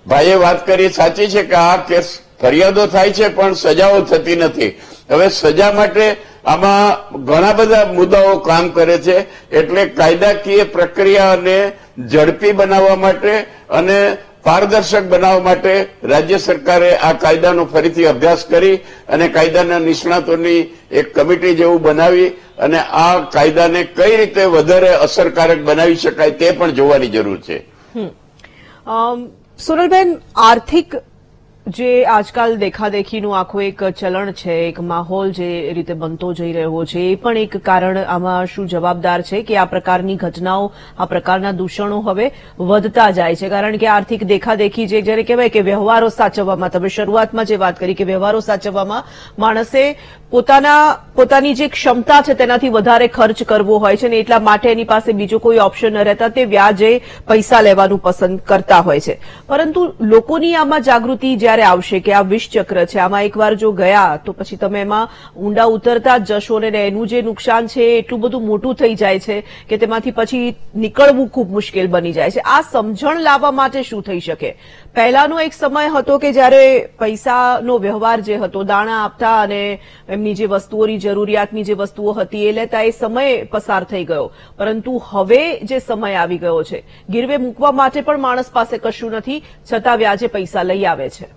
ભાઈએ વાત કરી સાચી છે કે આ કેસ ફરિયાદો થાય છે પણ સજાઓ થતી નથી. હવે સજા માટે આમાં ઘણા બધા મુદ્દાઓ કામ કરે છે, એટલે કાયદાકીય પ્રક્રિયાને ઝડપી બનાવવા માટે અને પારદર્શક બનાવવા માટે રાજ્ય સરકારે આ કાયદાનો ફરીથી અભ્યાસ કરી અને કાયદાના નિષ્ણાતોની એક કમિટી જેવું બનાવી અને આ કાયદાને કઈ રીતે વધારે અસરકારક બનાવી શકાય તે પણ જોવાની જરૂર છે. સોનલબેન, આર્થિક જે આજકાલ દેખાદેખીનું આખું એક ચલણ છે, એક માહોલ જે રીતે બનતો જઈ રહ્યો છે, એ પણ એક કારણ આમાં શું જવાબદાર છે કે આ પ્રકારની ઘટનાઓ, આ પ્રકારના દૂષણો હવે વધતા જાય છે? કારણ કે આર્થિક દેખાદેખી જે જ્યારે કહેવાય કે વ્યવહારો સાચવવામાં, તમે શરૂઆતમાં જે વાત કરી કે વ્યવહારો સાચવવામાં માણસે પોતાની જે ક્ષમતા છે તેનાથી વધારે ખર્ચ કરવો હોય છે ને એટલા માટે એની પાસે બીજો કોઈ ઓપ્શન ન રહેતા તે વ્યાજે પૈસા લેવાનું પસંદ કરતા હોય છે. પરંતુ લોકોની આમાં જાગૃતિ જ્યારે આવશે કે આ વિષચક્ર છે, આમાં એકવાર જો ગયા તો પછી તમે એમાં ઊંડા ઉતરતા જ જશો ને એનું જે નુકસાન છે એટલું બધું મોટું થઈ જાય છે કે તેમાંથી પછી નીકળવું ખૂબ મુશ્કેલ બની જાય છે. આ સમજણ લાવવા માટે શું થઈ શકે? પહેલાનો એક સમય હતો કે જ્યારે પૈસાનો વ્યવહાર જે હતો, દાણા આપતા અને એમની જે વસ્તુઓની જરૂરિયાતની જે વસ્તુઓ હતી એ લેતા, એ સમય પસાર થઈ ગયો. પરંતુ હવે જે સમય આવી ગયો છે, ગીરવે મૂકવા માટે પણ માણસ પાસે કશું નથી, છતાં વ્યાજે પૈસા લઈ આવે છે.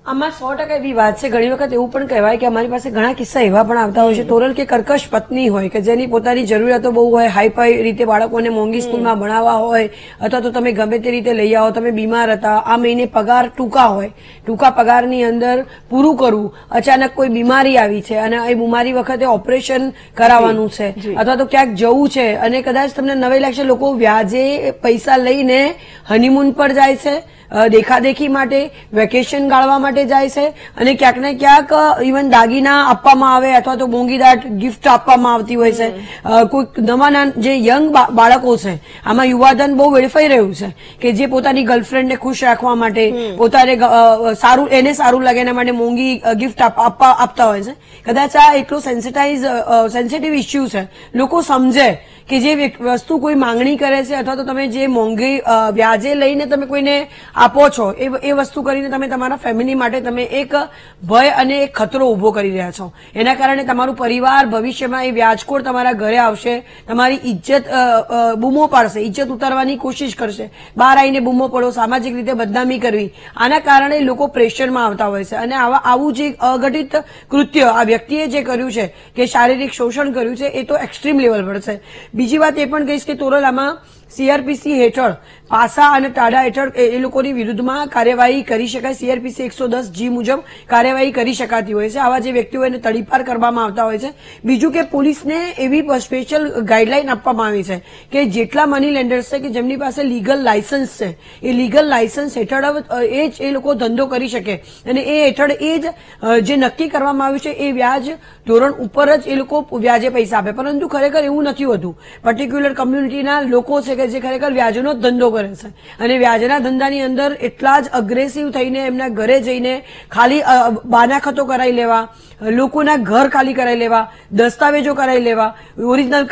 આમાં 100% એવી વાત છે. ઘણી વખત એવું પણ કહેવાય કે અમારી પાસે ઘણા કિસ્સા એવા પણ આવતા હોય છે, તોરલ, કે કર્કશ પત્ની હોય કે જેની પોતાની જરૂરિયાતો બહુ હોય, હાઈફાઈ રીતે બાળકોને મોંઘી સ્કૂલમાં ભણાવવા હોય, અથવા તો તમે ગમે તે રીતે લઈ આવો, તમે બીમાર હતા, આ મહિને પગાર ટૂંકા હોય, ટૂંકા પગારની અંદર પૂરું કરવું, અચાનક કોઈ બીમારી આવી છે અને એ બીમારી વખતે ઓપરેશન કરાવવાનું છે અથવા તો ક્યાંક જવું છે અને કદાચ તમને નવાઈ લાગશે, લોકો વ્યાજે પૈસા લઈને હનીમૂન પર જાય છે, દેખાદેખી માટે, વેકેશન ગાળવા માટે જાય છે અને ક્યાંક ને ક્યાંક ઇવન દાગીના આપવામાં આવે અથવા તો મોંઘીદાટ ગિફ્ટ આપવામાં આવતી હોય છે. કોઈ નવા જે યંગ બાળકો છે, આમાં યુવાધન બહુ વેડફાઈ રહ્યું છે કે જે પોતાની ગર્લફ્રેન્ડને ખુશ રાખવા માટે, પોતાને સારું, એને સારું લાગે એના માટે મોંઘી ગિફ્ટ આપતા હોય છે. કદાચ આ એટલો સેન્સિટિવ ઇસ્યુ છે, લોકો સમજે કે જે વસ્તુ કોઈ માંગણી કરે છે અથવા તો તમે જે મોંઘી વ્યાજે લઈને તમે કોઈને આપો છો એ વસ્તુ કરીને તમે તમારા ફેમિલી માટે તમે એક ભય અને એક ખતરો ઉભો કરી રહ્યા છો. એના કારણે તમારું પરિવાર ભવિષ્યમાં એ વ્યાજખોર તમારા ઘરે આવશે, તમારી ઇજ્જત બૂમો પાડશે, ઇજ્જત ઉતારવાની કોશિશ કરશે, બહાર આવીને બૂમો પડો, સામાજિક રીતે બદનામી કરવી. આના કારણે લોકો પ્રેશરમાં આવતા હોય છે અને આવું જે અઘટિત કૃત્ય આ વ્યક્તિએ જે કર્યું છે કે શારીરિક શોષણ કર્યું છે એ તો એક્સ્ટ્રીમ લેવલ પર છે. બીજી વાત એ પણ કહીશ કે તોરલ, આમાં સીઆરપીસી હેઠળ પાસા અને ટાડા હેઠળ એ લોકોની વિરુદ્ધમાં કાર્યવાહી કરી શકાય. સીઆરપીસી 110G મુજબ કાર્યવાહી કરી શકાતી હોય છે. આવા જે વ્યક્તિઓ એને તડીપાર કરવામાં આવતા હોય છે. બીજું કે પોલીસને એવી સ્પેશિયલ ગાઈડલાઈન આપવામાં આવી છે કે જેટલા મની લેન્ડર્સ છે કે જેમની પાસે લીગલ લાયસન્સ છે, એ લીગલ લાયસન્સ હેઠળ એ લોકો ધંધો કરી શકે અને એ હેઠળ એ જ જે નક્કી કરવામાં આવ્યું છે એ વ્યાજ ધોરણ ઉપર જ એ લોકો વ્યાજે પૈસા આપે. પરંતુ ખરેખર એવું નથી હોતું. પર્ટિક્યુલર કમ્યુનિટીના લોકો છે કે જે ખરેખર વ્યાજનો ધંધો કરે છે અને વ્યાજના ધંધાની અંદર એટલા જ અગ્રેસિવ થઈને એમના ઘરે જઈને ખાલી બાનાખતો કરાવી લેવા, લોકોના ઘર ખાલી કરાવી લેવા, દસ્તાવેજો કરાવી લેવા, ઓરિજિનલ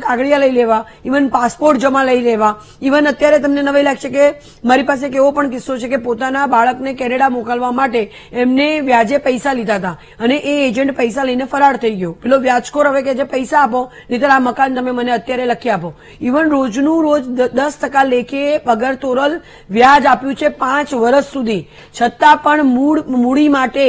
કાગળિયા લઈ લેવા, ઇવન પાસપોર્ટ જમા લઈ લેવા. ઇવન અત્યારે તમને નવાઈ લાગશે કે મારી પાસે એક એવો પણ કિસ્સો છે કે પોતાના બાળકને કેનેડા મોકલવા માટે એમને વ્યાજે પૈસા લીધા હતા અને એ એજન્ટ પૈસા લઈને ફરાર થઈ ગયો. પેલો વ્યાજખોર હવે કે જે પૈસા આપો નહીંતર આ મકાન તમે મને અત્યારે લખી આપો. ઇવન રોજનું રોજ 10% લેખે પગાર તોરલ વ્યાજ આપ્યું છે 5 વર્ષ સુધી, છતાં પણ મૂડી માટે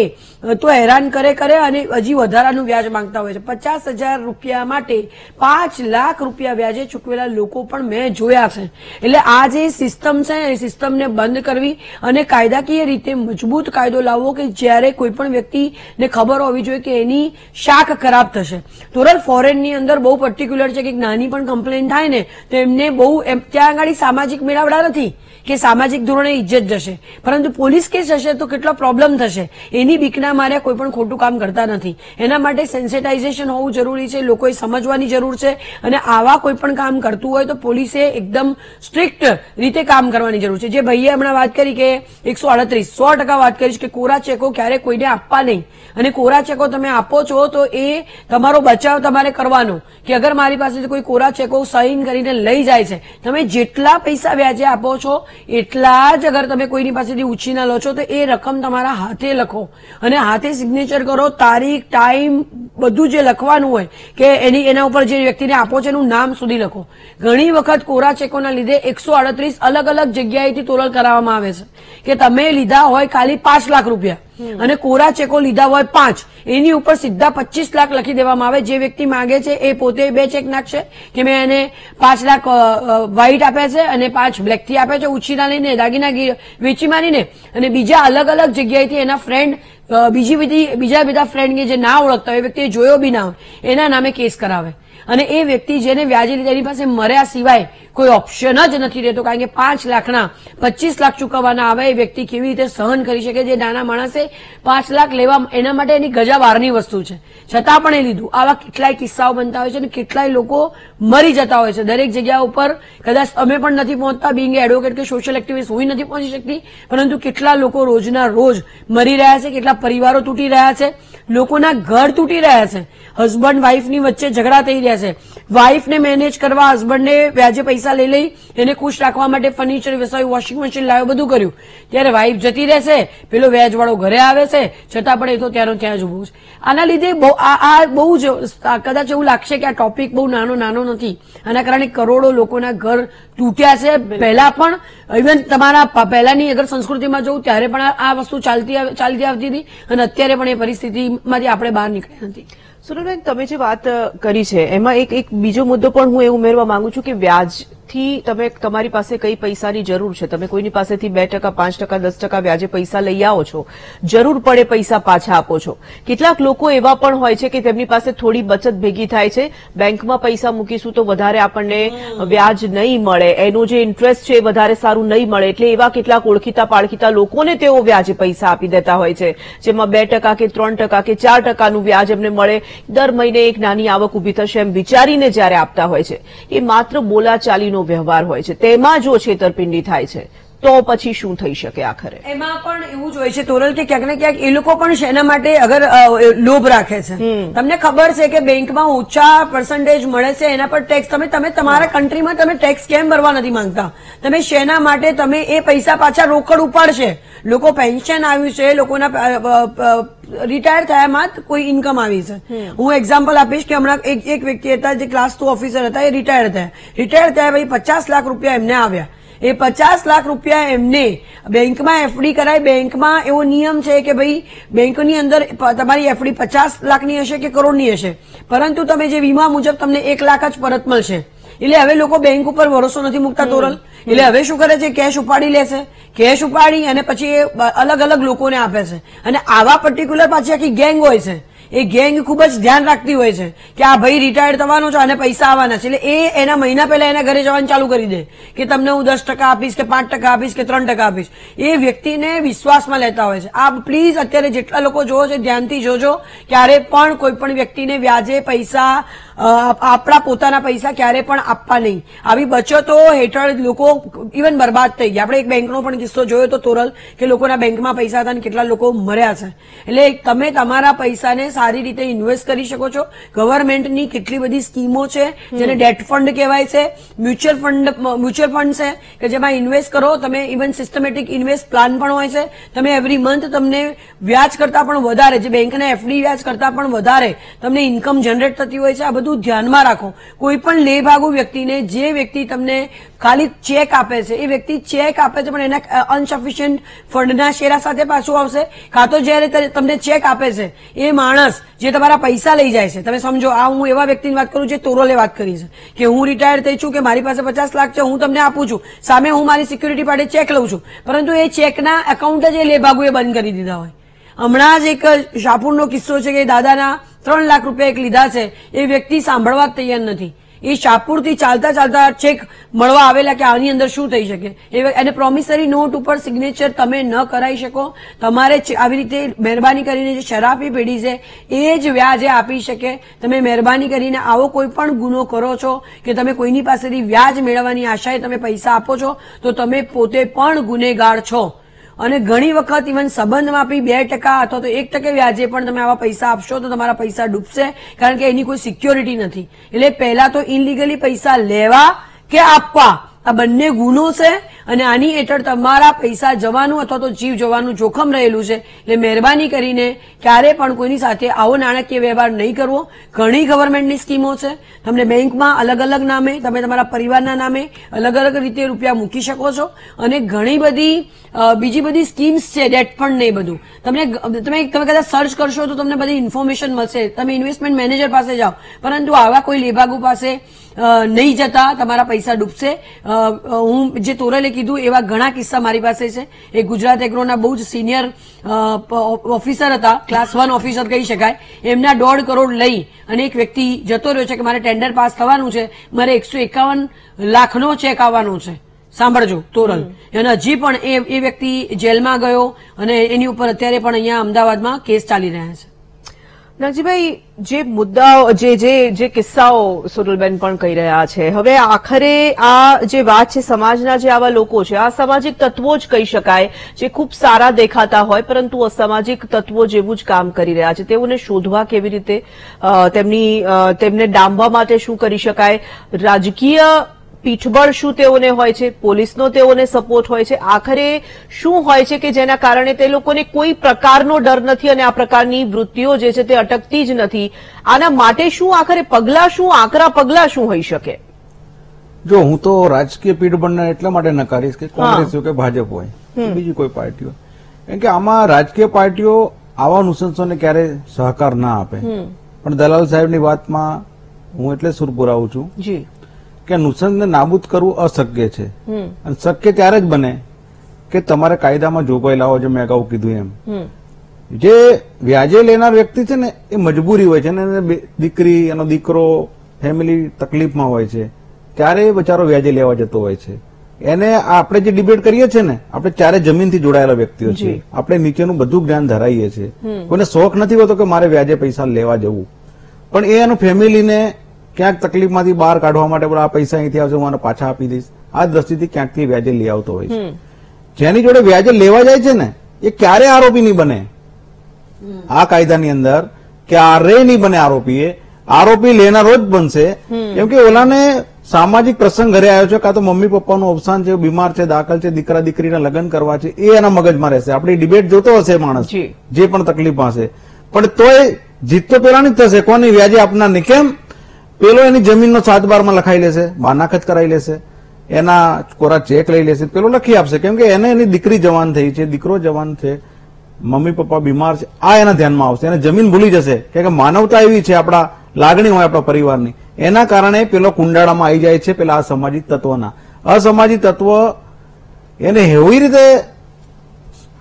તો હેરાન કરે અને હજી વધારાનું વ્યાજ માંગતા હોય છે. 50,000 રૂપિયા માટે 5 લાખ રૂપિયા વ્યાજે ચૂકવેલા લોકો પણ મેં જોયા છે. એટલે આ જે સિસ્ટમ છે એ સિસ્ટમને બંધ કરવી અને કાયદાકીય રીતે મજબૂત કાયદો લાવવો કે જ્યારે કોઈ પણ વ્યક્તિને ખબર હોવી જોઈએ કે એની શાખ ખરાબ થશે. તોરલ ફોરેનની અંદર બહુ પર્ટિક્યુલર છે કે નાની પણ કમ્પ્લેન થાય ને તો એમને બહુ ત્યાં આગળ સામાજિક મેળાવડા નથી કે સામાજિક ધોરણે ઇજ્જત જશે, પરંતુ પોલીસ કેસ હશે તો કેટલો પ્રોબ્લેમ થશે એની બીકના મારે કોઈ પણ ખોટું કામ કરતા નથી. એના માટે સેન્સિટાઇઝેશન હોવું જરૂરી છે, લોકોએ સમજવાની જરૂર છે અને આવા કોઈ પણ કામ કરતું હોય તો પોલીસે એકદમ સ્ટ્રિક્ટ રીતે કામ કરવાની જરૂર છે. જે ભાઈએ હમણાં વાત કરી કે 138 100% વાત કરીશ કે કોરા ચેકો ક્યારે કોઈને આપવા નહીં અને કોરા ચેકો તમે આપો છો તો એ તમારો બચાવ તમારે કરવાનો કે અગર મારી પાસેથી કોઈ કોરા ચેકો સાઇન કરીને લઈ જાય છે, તમે જેટલા પૈસા વ્યાજે આપો છો એટલા જ અગર તમે કોઈની પાસેથી ઉછીના લો છો તો એ રકમ તમારા હાથે લખો અને હાથે સિગ્નેચર કરો, તારીખ, ટાઈમ બધું જે લખવાનું હોય કે એના ઉપર જે વ્યક્તિને આપો છો એનું નામ સુધી લખો. ઘણી વખત કોરા ચેકોના લીધે 138 અલગ અલગ જગ્યાએથી તોરલ કરાવવામાં આવે છે કે તમે લીધા હોય ખાલી 5 લાખ રૂપિયા અને કોરા ચેકો લીધા હોય 5, એની ઉપર સીધા 25 લાખ લખી દેવામાં આવે. જે વ્યક્તિ માંગે છે એ પોતે 2 ચેક નાખશે કે મેં એને 5 લાખ વ્હાઈટ આપ્યા છે અને 5 બ્લેક થી આપ્યા છે, ઉછીના લઈને દાગીના વેચી મારીને, અને બીજા અલગ અલગ જગ્યાએથી એના ફ્રેન્ડ બીજા બધા ફ્રેન્ડ કે જે ના ઓળખતા હોય, વ્યક્તિએ જોયો બી ના હોય, એના નામે કેસ કરાવે અને એ વ્યક્તિ જેને વ્યાજે લીધા એની પાસે મર્યા સિવાય કોઈ ઓપ્શન જ નથી રહેતો. કારણ કે 5 લાખના 25 લાખ ચૂકવવાના આવે એ વ્યક્તિ કેવી રીતે સહન કરી શકે? જે નાના માણસે 5 લાખ લેવા એના માટે એની ગજા બહારની વસ્તુ છે, છતાં પણ એ લીધું. આવા કેટલાય કિસ્સાઓ બનતા હોય છે અને કેટલાય લોકો મરી જતા હોય છે દરેક જગ્યા ઉપર. કદાચ અમે પણ નથી પહોંચતા, બિંગ એડવોકેટ કે સોશિયલ એક્ટિવિસ્ટ હું નથી પહોંચી શકતી, પરંતુ કેટલા લોકો રોજના રોજ મરી રહ્યા છે, કેટલા પરિવારો તૂટી રહ્યા છે, લોકોના ઘર તૂટી રહ્યા છે, હસબન્ડ વાઇફની વચ્ચે ઝઘડા થઈ રહ્યા છે, વાઇફને મેનેજ કરવા હસબન્ડને વ્યાજે પૈસા લઈ એને ખુશ રાખવા માટે ફર્નિચર વેસાયું, વોશિંગ મશીન લાવ્યો, બધું કર્યું. ત્યારે વાઇફ જતી રહેશે, પેલો વ્યાજવાળો ઘરે આવે છે, છતાં પણ એ તો ત્યાંનો ત્યાં જ ઉભું છે. આના લીધે બહુ જ કદાચ એવું લાગશે કે આ ટોપિક બહુ નાનો નથી. આના કારણે કરોડો લોકોના ઘર તૂટ્યા છે. પહેલા પણ ઇવન તમારા પહેલાની અગર સંસ્કૃતિમાં જવું ત્યારે પણ આ વસ્તુ ચાલતી આવતી હતી અને અત્યારે પણ એ પરિસ્થિતિમાંથી આપણે બહાર નીકળ્યા નથી. સુરભબેન, તમે જે વાત કરી છે એમાં એક બીજો મુદ્દો પણ હું એ ઉમેરવા માંગુ છું કે વ્યાજથી તમે તમારી પાસે કઈ પૈસાની જરૂર છે, તમે કોઈની પાસેથી 2%, 5%, 10% વ્યાજે પૈસા લઈ આવો છો, જરૂર પડે પૈસા પાછા આપો છો. કેટલાક લોકો એવા પણ હોય છે કે તેમની પાસે થોડી બચત ભેગી થાય છે, બેંકમાં પૈસા મૂકીશું તો વધારે આપણને વ્યાજ નહીં મળે, એનો જે ઇન્ટરેસ્ટ છે એ વધારે સારું નહીં મળે, એટલે એવા કેટલાક ઓળખીતા પાળખીતા લોકોને તેઓ વ્યાજે પૈસા આપી દેતા હોય છે, જેમાં 2% કે 3% કે 4%નું વ્યાજ એમને મળે, દર મહિને એક નાની આવક ઉભી થશે એમ વિચારીને જયારે આપતા હોય છે. એ માત્ર બોલાચાલીનો વ્યવહાર હોય છે, તેમાં જો છેતરપિંડી થાય છે તો પછી શું થઈ શકે? આખરે એમાં પણ એવું જ હોય છે તોરલ કે ક્યાંક ને ક્યાંક એ લોકો પણ શેના માટે અગર લોભ રાખે છે. તમને ખબર છે કે બેંકમાં ઊંચા પર્સન્ટેજ મળે છે એના પર ટેક્સ, તમે તમારા કન્ટ્રીમાં તમે ટેક્સ કેમ ભરવા નથી માંગતા? તમે શેના માટે તમે એ પૈસા પાછા રોકડ ઉપાડશે? લોકો પેન્શન આવ્યું છે, લોકોના રિટાયર થયામાં કોઈ ઇન્કમ આવી છે. હું એક્ઝામ્પલ આપીશ કે હમણાં એક વ્યક્તિ હતા જે ક્લાસ 2 ઓફિસર હતા, એ રિટાયર થયા પછી 50 લાખ રૂપિયા એમને આવ્યા. એ 50 લાખ રૂપિયા એમને બેંકમાં એફડી કરાય. બેંકમાં એવો નિયમ છે કે ભાઈ બેંકની અંદર તમારી એફડી 50 લાખની હશે કે કરોડની હશે, પરંતુ તમે જે વીમા મુજબ તમને 1 લાખ જ પરત મળશે. એટલે હવે લોકો બેંક ઉપર ભરોસો નથી મૂકતા તોરલ. એટલે હવે શું કરે છે, કેશ ઉપાડી લેશે, કેશ ઉપાડી અને પછી અલગ અલગ લોકોને આપે છે. અને આવા પર્ટિક્યુલર પાછી આખી ગેંગ હોય છે. એ ગેંગ ખૂબ જ ધ્યાન રાખતી હોય છે કે આ ભાઈ રિટાયર્ડ થવાનો છે અને પૈસા આવવાના છે, એટલે એ એના મહિના પહેલા એના ઘરે જવાનું ચાલુ કરી દે કે તમને હું 10% આપીશ કે 5% આપીશ કે 3% આપીશ. એ વ્યક્તિને વિશ્વાસમાં લેતા હોય છે. આ પ્લીઝ અત્યારે જેટલા લોકો જોવો છે ધ્યાનથી જોજો, ક્યારે પણ કોઈ પણ વ્યક્તિને વ્યાજે પૈસા, આપણા પોતાના પૈસા ક્યારે પણ આપવા નહીં. આવી બચતો હેઠળ લોકો ઇવન બરબાદ થઈ ગયા. આપણે એક બેંકનો પણ કિસ્સો જોયો તો તોરલ, કે લોકોના બેંકમાં પૈસા હતા અને કેટલા લોકો મર્યા છે. એટલે તમે તમારા પૈસાને સારી રીતે ઇન્વેસ્ટ કરી શકો છો. ગવર્મેન્ટની કેટલી બધી સ્કીમો છે જેને ડેટ ફંડ કહેવાય છે, મ્યુચ્યુઅલ ફંડ છે કે જેમાં ઇન્વેસ્ટ કરો તમે. ઇવન સિસ્ટમેટિક ઇન્વેસ્ટ પ્લાન પણ હોય છે. તમે એવરી મંથ તમને વ્યાજ કરતા પણ વધારે, જે બેંકના એફડી વ્યાજ કરતા પણ વધારે તમને ઇન્કમ જનરેટ થતી હોય છે. આ બધું ધ્યાનમાં રાખો. કોઈ પણ લેભાગુ વ્યક્તિને, જે વ્યક્તિ તમને ખાલી ચેક આપે છે, એ વ્યક્તિ ચેક આપે છે પણ એના અનસફિશિયન્ટ ફંડના શેરા સાથે પાછું આવશે. કાં તો જયારે તમને ચેક આપે છે એ માણસ જે તમારા પૈસા લઈ જાય છે, તમે સમજો, આ હું એવા વ્યક્તિની વાત કરું જે તોરલે વાત કરી છે કે હું રિટાયર થઈ છું, કે મારી પાસે 50 લાખ છે, હું તમને આપું છું, સામે હું મારી સિક્યુરિટી માટે ચેક લઉં છું, પરંતુ એ ચેકના એકાઉન્ટ જ એ લેભાગુએ બંધ કરી દીધા હોય. હમણાં જ એક શાહપુરનો કિસ્સો છે કે દાદાના 3 લાખ રૂપિયા એક લીધા છે, એ વ્યક્તિ સાંભળવા જ તૈયાર નથી. એ શાહપુરથી ચાલતા ચાલતા ચેક મળવા આવેલા કે આની અંદર શું થઈ શકે. એને પ્રોમિસરી નોટ ઉપર સિગ્નેચર તમે ન કરાવી શકો. તમારે આવી રીતે મહેરબાની કરીને જે શરાફી પેઢી છે એ જ વ્યાજે આપી શકે. તમે મહેરબાની કરીને આવો કોઈ પણ ગુનો કરો છો કે તમે કોઈની પાસેથી વ્યાજ મેળવવાની આશાએ તમે પૈસા આપો છો તો તમે પોતે પણ ગુનેગાર છો. અને ઘણી વખત ઇવન સંબંધમાં બી 2% અથવા તો 1% વ્યાજે પણ તમે આવા પૈસા આપશો તો તમારા પૈસા ડૂબશે, કારણ કે એની કોઈ સિક્યોરિટી નથી. એટલે પહેલા તો ઇનલીગલી પૈસા લેવા કે આપવા આ બંને ગુનો છે અને આની હેઠળ તમારા પૈસા જવાનું અથવા તો જીવ જવાનું જોખમ રહેલું છે. એટલે મહેરબાની કરીને ક્યારે પણ કોઈની સાથે આવો નાણાકીય વ્યવહાર નહીં કરવો. ઘણી ગવર્મેન્ટની સ્કીમો છે, તમને બેંકમાં અલગ અલગ નામે, તમે તમારા પરિવારના નામે અલગ અલગ રીતે રૂપિયા મૂકી શકો છો. અને ઘણી બધી બીજી બધી સ્કીમ્સ છે, ડેટ ફંડ ને એ બધું તમે કદાચ સર્ચ કરશો તો તમને બધી ઇન્ફોર્મેશન મળશે. તમે ઇન્વેસ્ટમેન્ટ મેનેજર પાસે જાઓ, પરંતુ આવા કોઈ લેભાગુ પાસે નહીં જતા, તમારા પૈસા ડૂબશે. હું જે તોરલે કીધું એવા ઘણા કિસ્સા મારી પાસે છે. એ ગુજરાત એગ્રોના બહુ જ સિનિયર ઓફિસર હતા, ક્લાસ 1 ઓફિસર કહી શકાય. એમના 1.5 કરોડ લઈ અને એક વ્યક્તિ જતો રહ્યો છે કે મારે ટેન્ડર પાસ થવાનું છે, મારે 151 લાખનો ચેક આવવાનો છે. સાંભળજો તોરલ, અને હજી પણ એ વ્યક્તિ જેલમાં ગયો અને એની ઉપર અત્યારે પણ અહીંયા અમદાવાદમાં કેસ ચાલી રહ્યા છે. નાગજીભાઈ, જે મુદ્દાઓ, જે કિસ્સાઓ સુરુલબેન પણ કહી રહ્યા છે, હવે આખરે આ જે વાત છે સમાજના જે આવા લોકો છે, આ સામાજિક તત્વો જ કહી શકાય, જે ખૂબ સારા દેખાતા હોય પરંતુ અસામાજિક તત્વો જેવું જ કામ કરી રહ્યા છે. તેઓને શોધવા કેવી રીતે, તેમને ડામવા માટે શું કરી શકાય, રાજકીય પીઠબળ શું તેઓને હોય છે, પોલીસનો તેઓને સપોર્ટ હોય છે, આખરે શું હોય છે કે જેના કારણે તે લોકોને કોઈ પ્રકારનો ડર નથી અને આ પ્રકારની વૃત્તિઓ જે છે તે અટકતી જ નથી. આના માટે શું આખરે પગલા, શું આકરા પગલા શું હોઈ શકે? જો હું તો રાજકીય પીઠબળને એટલા માટે નકારીશ કે કોંગ્રેસ હોય કે ભાજપ હોય બીજી કોઈ પાર્ટી હોય, કેમ કે આમાં રાજકીય પાર્ટીઓ આવા નુસંસોને ક્યારે સહકાર ના આપે. પણ દલાલ સાહેબની વાતમાં હું એટલે સુર પુરાવું છું જી કે નુસંસને નાબૂદ કરવું અશક્ય છે. અને શક્ય ત્યારે જ બને કે તમારે કાયદામાં જોગવાઈ લાવો, જે મેં અગાઉ કીધું એમ. જે વ્યાજે લેનાર વ્યક્તિ છે ને એ મજબૂરી હોય છે, અને દીકરી એનો દીકરો ફેમિલી તકલીફમાં હોય છે, ત્યારે એ બચારો વ્યાજે લેવા જતો હોય છે. એને આપણે જે ડિબેટ કરીએ છીએ ને, આપણે ચારે જમીનથી જોડાયેલા વ્યક્તિઓ છે, આપણે નીચેનું બધું જ્ઞાન ધરાઈએ છીએ. કોઈને શોખ નથી હોતો કે મારે વ્યાજે પૈસા લેવા જવું, પણ એ એનું ફેમિલીને ક્યાંક તકલીફમાંથી બહાર કાઢવા માટે આ પૈસા અહીંથી આવશે, હું આને પાછા આપી દઈશ, આ દ્રષ્ટિથી ક્યાંકથી વ્યાજે લઈ આવતો હોય છે. જેની જોડે વ્યાજે લેવા જાય છે ને એ ક્યારે આરોપી નહીં બને આ કાયદાની અંદર, ક્યારેય નહીં બને આરોપી. એ આરોપી લેનારો જ બનશે, કેમ કે ઓલાને સામાજિક પ્રસંગ ઘરે આવ્યો છે, કાં તો મમ્મી પપ્પાનું અવસાન છે, બીમાર છે, દાખલ છે, દીકરા દીકરીના લગ્ન કરવા છે, એ એના મગજમાં રહેશે. આપણી ડિબેટ જોતો હશે માણસ, જે પણ તકલીફમાં હશે, પણ તોય જીત તો પેલાની જ થશે. કોની? વ્યાજે આપનારની. કેમ? પેલો એની જમીનનો 7/12 લખાઈ લેશે, બાનાખત કરાવી લેશે, એના કોરા ચેક લઈ લેશે, પેલો લખી આપશે, કેમ કે એને એની દીકરી જવાન થઈ છે, દીકરો જવાન છે, મમ્મી પપ્પા બીમાર છે, આ એના ધ્યાનમાં આવશે. એને જમીન ભૂલી જશે કે માનવતા એવી છે, આપણા લાગણી હોય આપણા પરિવારની, એના કારણે પેલો કુંડાળામાં આવી જાય છે પેલા અસામાજિક તત્વના. અસામાજિક તત્વ એને એવી રીતે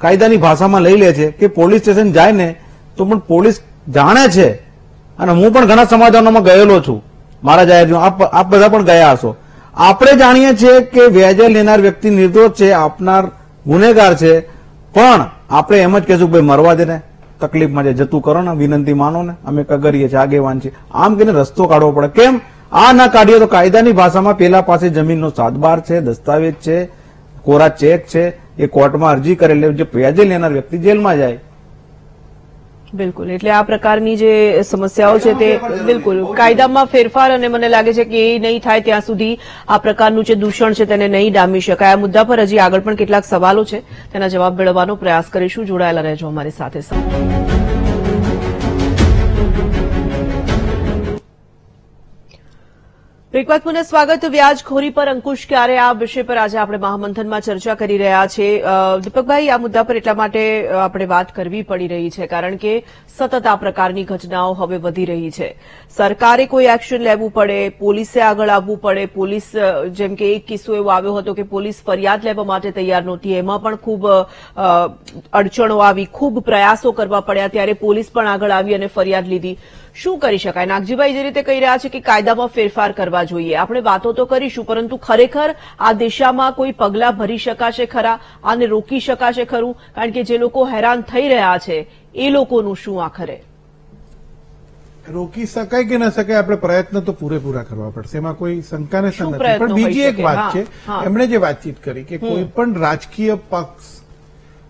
કાયદાની ભાષામાં લઈ લે છે કે પોલીસ સ્ટેશન જાય ને તો પણ પોલીસ જાણે છે, અને હું પણ ઘણા સમાધાનોમાં ગયેલો છું, મારા જાહેર આપ બધા પણ ગયા હશો. આપણે જાણીએ છીએ કે વ્યાજે લેનાર વ્યક્તિ નિર્દોષ છે, આપનાર ગુનેગાર છે, પણ આપણે એમ જ કહેશું ભાઈ મરવા દે ને, તકલીફમાં છે, જતું કરો ને, વિનંતી માનો ને, અમે કગરીએ છીએ, આગેવાન છે, આમ કહીને રસ્તો કાઢવો પડે. કેમ આ ના કાઢીએ તો કાયદાની ભાષામાં પેલા પાસે જમીનનો સાતબાર છે, દસ્તાવેજ છે, કોરા ચેક છે, એ કોર્ટમાં અરજી કરે એટલે જે વ્યાજે લેનાર વ્યક્તિ જેલમાં જાય. બિલકુલ, એટલે આ પ્રકારની જે સમસ્યાઓ છે તે બિલકુલ કાયદામાં ફેરફાર, અને મને લાગે છે કે એ નહીં થાય ત્યાં સુધી આ પ્રકારનું જે દૂષણ છે તેને નહીં ડામી શકાય. આ મુદ્દા પર હજી આગળ પણ કેટલાક સવાલો છે, તેના જવાબ મેળવવાનો પ્રયાસ કરીશું. જોડાયેલા રહેજો અમારી સાથે. એક વાત પુનઃ સ્વાગત. વ્યાજખોરી પર અંકુશ ક્યારે, આ વિષય પર આજે આપણે મહામંથનમાં ચર્ચા કરી રહ્યા છીએ. દીપકભાઈ, આ મુદ્દા પર એટલા માટે આપણે વાત કરવી પડી રહી છે કારણ કે સતત આ પ્રકારની ઘટનાઓ હવે વધી રહી છે. સરકારે કોઈ એક્શન લેવું પડે, પોલીસે આગળ આવવું પડે. પોલીસ, જેમ કે એક કિસ્સો એવો આવ્યો હતો કે પોલીસ ફરિયાદ લેવા માટે તૈયાર નહોતી, એમાં પણ ખૂબ અડચણો આવી, ખૂબ પ્રયાસો કરવા પડ્યા, ત્યારે પોલીસ પણ આગળ આવી અને ફરિયાદ લીધી. શું કરી શકાય? નાગજીભાઈ જે રીતે કહી રહ્યા છે કે કાયદામાં ફેરફાર કરવા જોઈએ, આપણે વાતો તો કરીશું, પરંતુ ખરેખર આ દિશામાં કોઈ પગલાં ભરી શકાશે ખરા? આને રોકી શકાશે ખરું? કારણ કે જે લોકો હેરાન થઈ રહ્યા છે એ લોકોનું શું આખરે? રોકી શકાય કે ન શકાય, આપણે પ્રયત્ન તો પૂરેપૂરા કરવા પડશે, એમાં કોઈ શંકાને નથી. પણ બીજી એક વાત છે, એમણે જે વાતચીત કરી કે કોઈ પણ રાજકીય પક્ષ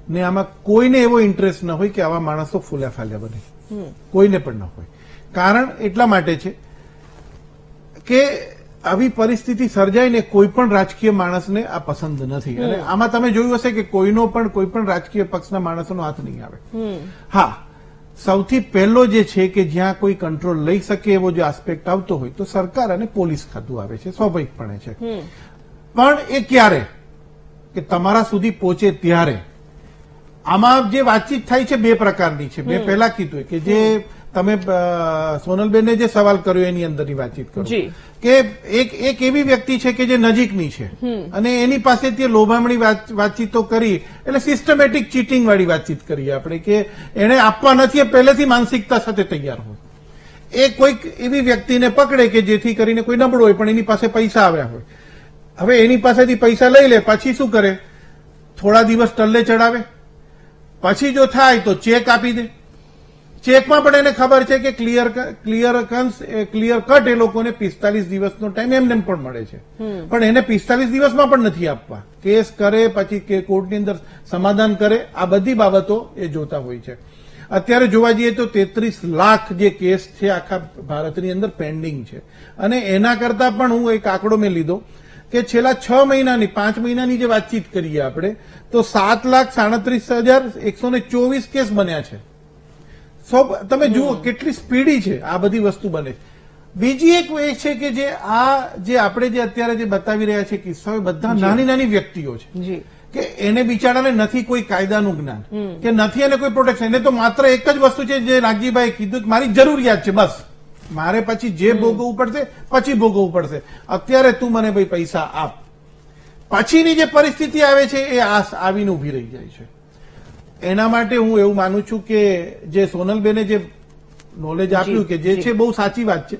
ને આમાં કોઈને એવો ઇન્ટરેસ્ટ ન હોય કે આવા માણસો ફૂલ્યા ફાલ્યા બને, કોઈને પણ ન હોય. કારણ એટલા માટે છે કે આવી પરિસ્થિતિ સર્જાય ને કોઈ પણ રાજકીય માણસને આ પસંદ નથી. અને આમાં તમે જોયું હશે કે કોઈ પણ રાજકીય પક્ષના માણસોનો હાથ નહીં આવે. હા, સૌથી પહેલો જે છે કે જ્યાં કોઈ કંટ્રોલ લઈ શકે એવો જે આસ્પેક્ટ આવતો હોય તો સરકાર અને પોલીસ ખાતું આવે છે, સ્વાભાવિકપણે છે. પણ એ ક્યારે કે તમારા સુધી પહોંચે ત્યારે. આમાં જે વાતચીત થાય છે બે પ્રકારની છે. મેં પહેલા કીધું કે જે તમે સોનલબેને જે સવાલ કર્યો એની અંદરની વાતચીત કરો કે એક એવી વ્યક્તિ છે કે જે નજીકની છે અને એની પાસેથી લોભામણી વાતચીતો કરી, એટલે સિસ્ટમેટિક ચીટિંગ વાળી વાતચીત કરીએ આપણે કે એને આપવા નથી, પહેલેથી માનસિકતા સાથે તૈયાર હોય. એ કોઈક એવી વ્યક્તિને પકડે કે જેથી કરીને કોઈ નબળો હોય પણ એની પાસે પૈસા આવ્યા હોય. હવે એની પાસેથી પૈસા લઈ લે, પછી શું કરે? થોડા દિવસ ટલ્લે ચડાવે, પછી જો થાય તો ચેક આપી દે. ચેકમાં પણ એને ખબર છે કે ક્લિયર કટ એ લોકોને 45 દિવસનો ટાઈમ એમને પણ મળે છે, પણ એને 45 દિવસમાં પણ નથી આપવા. કેસ કરે, પછી કોર્ટની અંદર સમાધાન કરે, આ બધી બાબતો એ જોતા હોય છે. અત્યારે જોવા જઈએ તો 33 લાખ જે કેસ છે આખા ભારતની અંદર પેન્ડિંગ છે. અને એના કરતા પણ હું એક આંકડો મેં લીધો કે છેલ્લા 6 મહિનાની 5 મહિનાની જે વાતચીત કરીએ આપણે તો 7,37,124 કેસ બન્યા છે. તમે જુઓ કેટલી સ્પીડી છે આ બધી વસ્તુ બને. બીજી એક એ છે કે જે આપણે જે અત્યારે જે બતાવી રહ્યા છે કિસ્સાઓ બધા નાની નાની વ્યક્તિઓ છે કે એને બિચારાને નથી કોઈ કાયદાનું જ્ઞાન કે નથી એને કોઈ પ્રોટેક્શન. એને તો માત્ર એક જ વસ્તુ છે જે નાગજીભાઈ કીધું કે મારી જરૂરિયાત છે, બસ મારે પછી જે ભોગવવું પડશે પછી ભોગવવું પડશે. અત્યારે તું મને ભાઈ પૈસા આપ. પછીની જે પરિસ્થિતિ આવે છે એ આવીને ઉભી રહી જાય છે. એના માટે હું એવું માનું છું કે જે સોનલબેને જે નોલેજ આપ્યું કે જે છે બહુ સાચી વાત છે.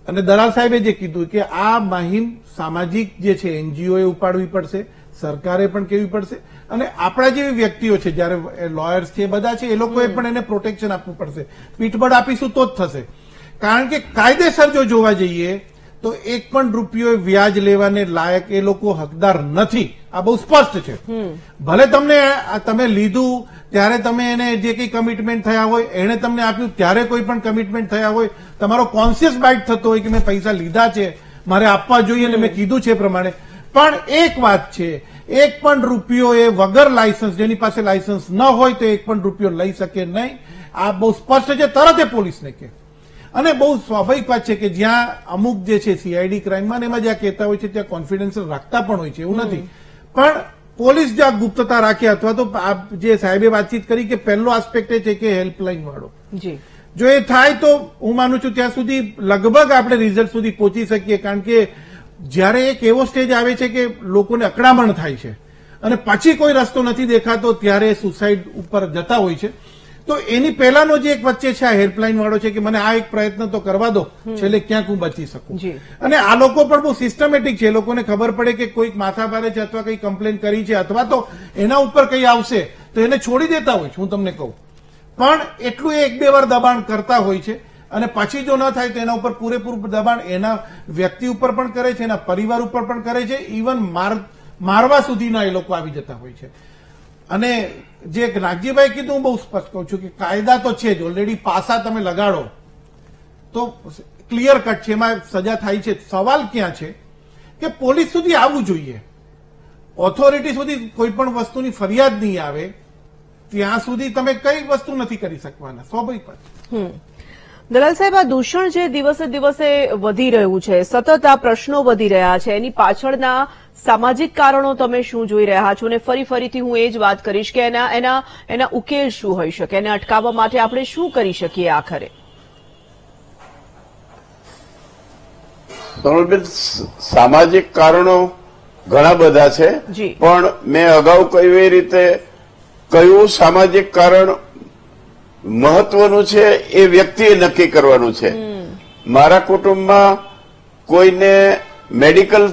અને દલાલ સાહેબે જે કીધું કે આ મુહિમ સામાજિક જે છે એનજીઓએ ઉપાડવી પડશે, સરકારે પણ કેવી પડશે, અને આપણા જેવી વ્યક્તિઓ છે જયારે લોયર્સ છે બધા છે એ લોકોએ પણ એને પ્રોટેક્શન આપવું પડશે. પીઠબળ આપીશું તો જ થશે. કારણ કે કાયદેસર જો જોવા જઈએ તો એક પણ રૂપિયો વ્યાજ લેવાને લાયક એ લોકો હકદાર નથી. આ બહુ સ્પષ્ટ છે. ભલે તમે લીધું ત્યારે તમે એને જે કઈ કમિટમેન્ટ થયા હોય એને તમને આપ્યું ત્યારે કોઈ પણ કમિટમેન્ટ થયા હોય, તમારો કોન્શિયસ બાઇટ થતો હોય કે મેં પૈસા લીધા છે, મારે આપવા જોઈએ અને મેં કીધું છે પ્રમાણે. પણ એક વાત છે, એક પણ રૂપિયો એ વગર લાયસન્સ, જેની પાસે લાયસન્સ ન હોય તો એક પણ રૂપિયો લઈ શકે નહીં. આ બહુ સ્પષ્ટ છે. તરત એ પોલીસને કે અને બહુ સ્વાભાવિક વાત છે કે જ્યાં અમુક જે છે સીઆઈડી ક્રાઇમમાં એમાં જ્યાં કહેતા હોય છે ત્યાં કોન્ફિડન્શિયલ રાખતા પણ હોય છે, એવું નથી. પણ પોલીસ જ્યાં ગુપ્તતા રાખે અથવા તો જે સાહેબે વાતચીત કરી કે પહેલો આસ્પેક્ટ એ છે કે હેલ્પલાઇન વાળો, જો એ થાય તો હું માનું છું ત્યાં સુધી લગભગ આપણે રિઝલ્ટ સુધી પહોંચી શકીએ. કારણ કે જયારે એક એવો સ્ટેજ આવે છે કે લોકોને અકળામણ થાય છે અને પછી કોઈ રસ્તો નથી દેખાતો ત્યારે સુસાઇડ ઉપર જતા હોય છે. તો એની પહેલાનો જે એક વચ્ચે છે આ હેલ્પલાઇન વાળો છે કે મને આ એક પ્રયત્ન તો કરવા દો, છેલ્લે ક્યાંક હું બચી શકું. અને આ લોકો પણ બહુ સિસ્ટમેટિક છે, એ લોકોને ખબર પડે કે કોઈક માથા ભારે છે અથવા કઈ કમ્પ્લેન કરી છે અથવા તો એના ઉપર કઈ આવશે તો એને છોડી દેતા હોય છે, હું તમને કહું. પણ એટલું એક બે વાર દબાણ કરતા હોય છે અને પછી જો ન થાય તો એના ઉપર પૂરેપૂરું દબાણ એના વ્યક્તિ ઉપર પણ કરે છે, એના પરિવાર ઉપર પણ કરે છે, ઇવન મારવા સુધીના એ લોકો આવી જતા હોય છે. અને જે નાગજીભાઈ કીધું હું બહુ સ્પષ્ટ કહું છું કે કાયદા તો છે જ, ઓલરેડી પાસા તમે લગાડો તો ક્લિયર કટ છે, એમાં સજા થાય છે. સવાલ ક્યાં છે કે પોલીસ સુધી આવવું જોઈએ, ઓથોરિટી સુધી કોઈ પણ વસ્તુની ફરિયાદ નહીં આવે ત્યાં સુધી તમે કઈ વસ્તુ નથી કરી શકવાના, સ્વાભાવિક વાત. દલાલ સાહેબ, આ દૂષણ જે દિવસે દિવસે વધી રહ્યું છે, સતત આ પ્રશ્નો વધી રહ્યા છે, એની પાછળના સામાજિક કારણો તમે શું જોઈ રહ્યા છો? અને ફરીથી હું એ જ વાત કરીશ કે એના ઉકેલ શું હોઈ શકે, એને અટકાવવા માટે આપણે શું કરી શકીએ આખરે? સામાજિક કારણો ઘણા બધા છે, પણ મેં અગાઉ કહ્યું એ રીતે કયું સામાજિક કારણ મહત્વનું છે એ વ્યક્તિએ નક્કી કરવાનું છે. મારા કુટુંબમાં કોઈને મેડિકલ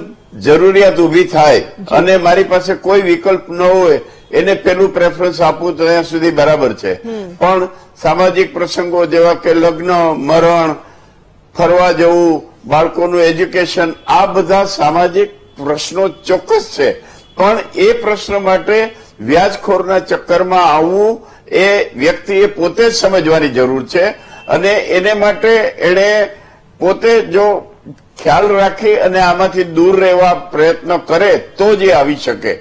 જરૂરિયાત ઉભી થાય અને મારી પાસે કોઈ વિકલ્પ ન હોય એને પેલું પ્રેફરન્સ આપવું તો ત્યાં સુધી બરાબર છે. પણ સામાજિક પ્રસંગો જેવા કે લગ્ન, મરણ, ફરવા જવું, બાળકોનું એજ્યુકેશન, આ બધા સામાજિક પ્રશ્નો ચોક્કસ છે. પણ એ પ્રશ્ન માટે વ્યાજખોરના ચક્કરમાં આવવું એ વ્યક્તિએ પોતે જ સમજવાની જરૂર છે. અને એને માટે એણે પોતે જો ખ્યાલ રાખી અને આમાંથી દૂર રહેવા પ્રયત્ન કરે તો જ એ આવી શકે.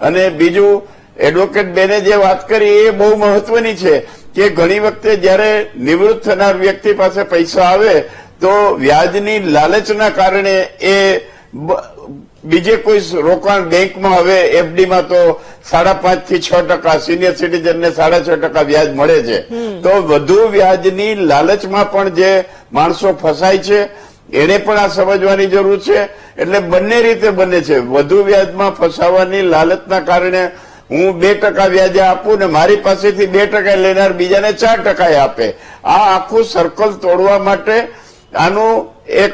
અને બીજું, એડવોકેટ બેને જે વાત કરી એ બહુ મહત્વની છે કે ઘણી વખતે જયારે નિવૃત્ત થનાર વ્યક્તિ પાસે પૈસા આવે તો વ્યાજની લાલચના કારણે એ બીજે કોઈ રોકાણ બેંકમાં હવે એફડીમાં તો 5.5 થી 6%, સિનિયર સિટીઝનને 6.5% વ્યાજ મળે છે. તો વધુ વ્યાજની લાલચમાં પણ જે માણસો ફસાય છે એને પણ આ સમજવાની જરૂર છે. એટલે બંને રીતે બને છે. વધુ વ્યાજમાં ફસાવાની લાલચના કારણે હું 2% વ્યાજે આપું ને મારી પાસેથી 2% લેનાર બીજાને 4% આપે. આ આખું સર્કલ તોડવા માટે આનું એક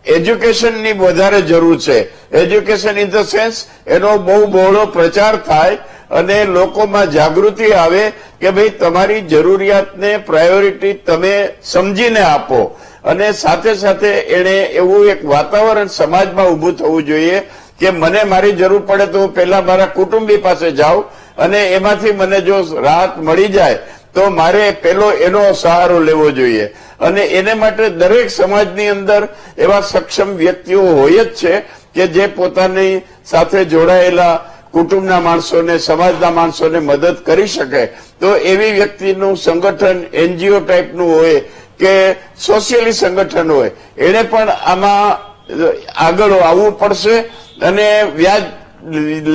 એજ્યુકેશનની વધારે જરૂર છે. એજ્યુકેશન ઇન ધ સેન્સ એનો બહુ બહોળો પ્રચાર થાય અને લોકોમાં જાગૃતિ આવે કે ભાઈ તમારી જરૂરિયાતને પ્રાયોરિટી તમે સમજીને આપો. અને સાથે સાથે એને એવું એક વાતાવરણ સમાજમાં ઉભું થવું જોઈએ કે મને મારી જરૂર પડે તો હું પહેલા મારા કુટુંબી પાસે જાઉં અને એમાંથી મને જો રાહત મળી જાય તો મારે પેલો એનો સહારો લેવો જોઈએ. અને એને માટે દરેક સમાજની અંદર એવા સક્ષમ વ્યક્તિઓ હોય જ છે કે જે પોતાની સાથે જોડાયેલા કુટુંબના માણસોને, સમાજના માણસોને મદદ કરી શકે. તો એવી વ્યક્તિનું સંગઠન એનજીઓ ટાઈપનું હોય કે સોશિયલી સંગઠન હોય, એને પણ આમાં આગળ આવવું પડશે. અને વ્યાજ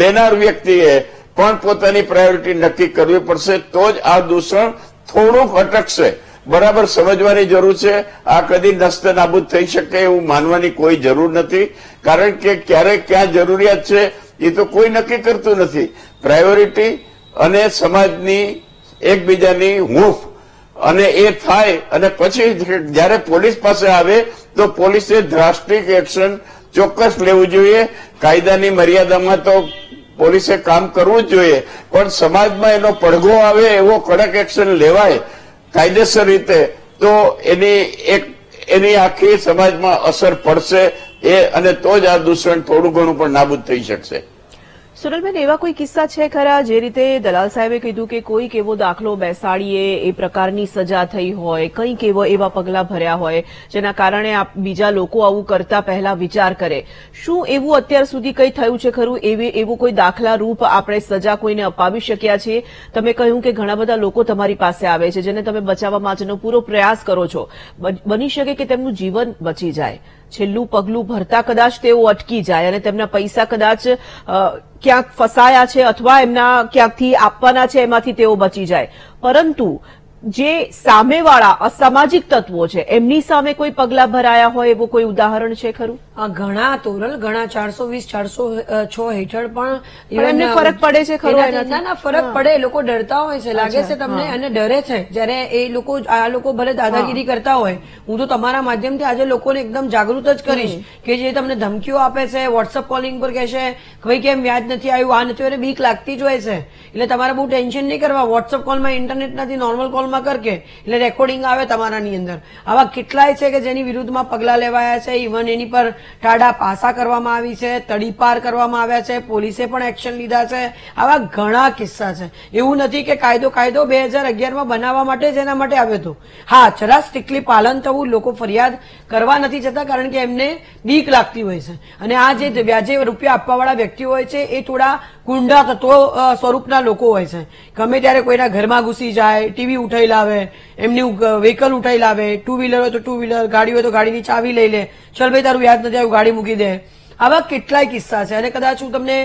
લેનાર વ્યક્તિએ પણ પોતાની પ્રાયોરિટી નક્કી કરવી પડશે. તો જ આ દૂષણ થોડુંક અટકશે. બરાબર સમજવાની જરૂર છે. આ કદી નસ્ત નાબૂદ થઈ શકે એવું માનવાની કોઈ જરૂર નથી. કારણ કે ક્યારે ક્યાં જરૂરિયાત છે એ તો કોઈ નક્કી કરતું નથી. પ્રાયોરિટી અને સમાજની એકબીજાની હૂંફ અને એ થાય અને પછી જયારે પોલીસ પાસે આવે તો પોલીસે ડ્રાસ્ટિક એક્શન ચોક્કસ લેવું જોઈએ. કાયદાની મર્યાદામાં તો પોલીસે કામ કરવું જ જોઈએ, પણ સમાજમાં એનો પડઘો આવે એવો કડક એક્શન લેવાય કાયદેસર રીતે તો એની આખી સમાજમાં અસર પડશે. અને તો જ આ દૂષણ થોડું ઘણું પણ નાબૂદ થઈ શકશે. સુરલબેન, એવા કોઈ કિસ્સા છે ખરા જે રીતે દલાલ સાહેબે કીધું કે કોઈક એવો દાખલો બેસાડીએ એ પ્રકારની સજા થઈ હોય, કંઈક એવા પગલાં ભર્યા હોય જેના કારણે બીજા લોકો આવું કરતા પહેલા વિચાર કરે? શું એવું અત્યાર સુધી કંઈ થયું છે ખરું? એવું કોઈ દાખલા રૂપ આપણે સજા કોઈને અપાવી શક્યા છીએ? તમે કહ્યું કે ઘણા બધા લોકો તમારી પાસે આવે છે જેને તમે બચાવવા માટેનો પૂરો પ્રયાસ કરો છો. બની શકે કે તેમનું જીવન બચી જાય, છેલ્લું પગલું ભરતા કદાચ તેઓ અટકી જાય અને તેમના પૈસા કદાચ ક્યાંક ફસાયા છે અથવા એમના ક્યાંકથી આપવાના છે એમાંથી તેઓ બચી જાય, પરંતુ જે સામેવાળા અસામાજિક તત્વો છે એમની સામે કોઈ પગલાં ભરાયા હોય એવું કોઈ ઉદાહરણ છે ખરું? ઘણા તોરલ, ઘણા 420, 406 હેઠળ પણ એમને ફરક પડે છે ખરો? ના, ફરક પડે. લોકો ડરતા હોય છે, લાગે છે તમને, અને ડરે છે જયારે આ લોકો ભલે દાદાગીરી કરતા હોય. હું તો તમારા માધ્યમથી આજે લોકોને એકદમ જાગૃત જ કરીશ કે જે તમને ધમકીઓ આપે છે, વોટ્સઅપ કોલિંગ પર કહેશે કે ભાઈ કેમ વ્યાજ નથી આવ્યું, આ નથી, બીક લાગતી જ હોય છે. એટલે તમારે બહુ ટેન્શન નહીં કરવા. વોટ્સઅપ કોલમાં ઇન્ટરનેટ નથી, નોર્મલ કોલમાં કરકે એટલે રેકોર્ડિંગ આવે તમારાની અંદર. આવા કેટલાય છે કે જેની વિરુદ્ધમાં પગલા લેવાયા છે. ઇવન એની પર ટાડા પાસા કરવામાં આવી છે, તડીપાર કરવામાં આવ્યા છે, પોલીસે પણ એક્શન લીધા છે. આવા ઘણા કિસ્સા છે. એવું નથી કે કાયદો 2011માં બનાવવા માટે જ એના માટે આવ્યો હતો. હા, જરા સ્ટ્રિક્ટલી પાલન થવું, લોકો ફરિયાદ કરવા નથી જતા કારણ કે એમને બીક લાગતી હોય છે. અને આ જે વ્યાજે રૂપિયા આપવાવાળા વ્યક્તિઓ હોય છે એ થોડા ગુંડા તત્વો સ્વરૂપના લોકો હોય છે. ગમે ત્યારે કોઈના ઘરમાં ઘૂસી જાય, ટીવી ઉઠાઈ લાવે, એમનું વ્હીકલ ઉઠાઈ લાવે, ટુ વ્હીલર હોય તો ટુ વ્હીલર, ગાડી હોય તો ગાડીની ચાવી લઈ લે, ચલ ભાઈ તારું વ્યાજ નથી આવ્યું, ગાડી મૂકી દે. આવા કેટલાય કિસ્સા છે. અને કદાચ હું તમને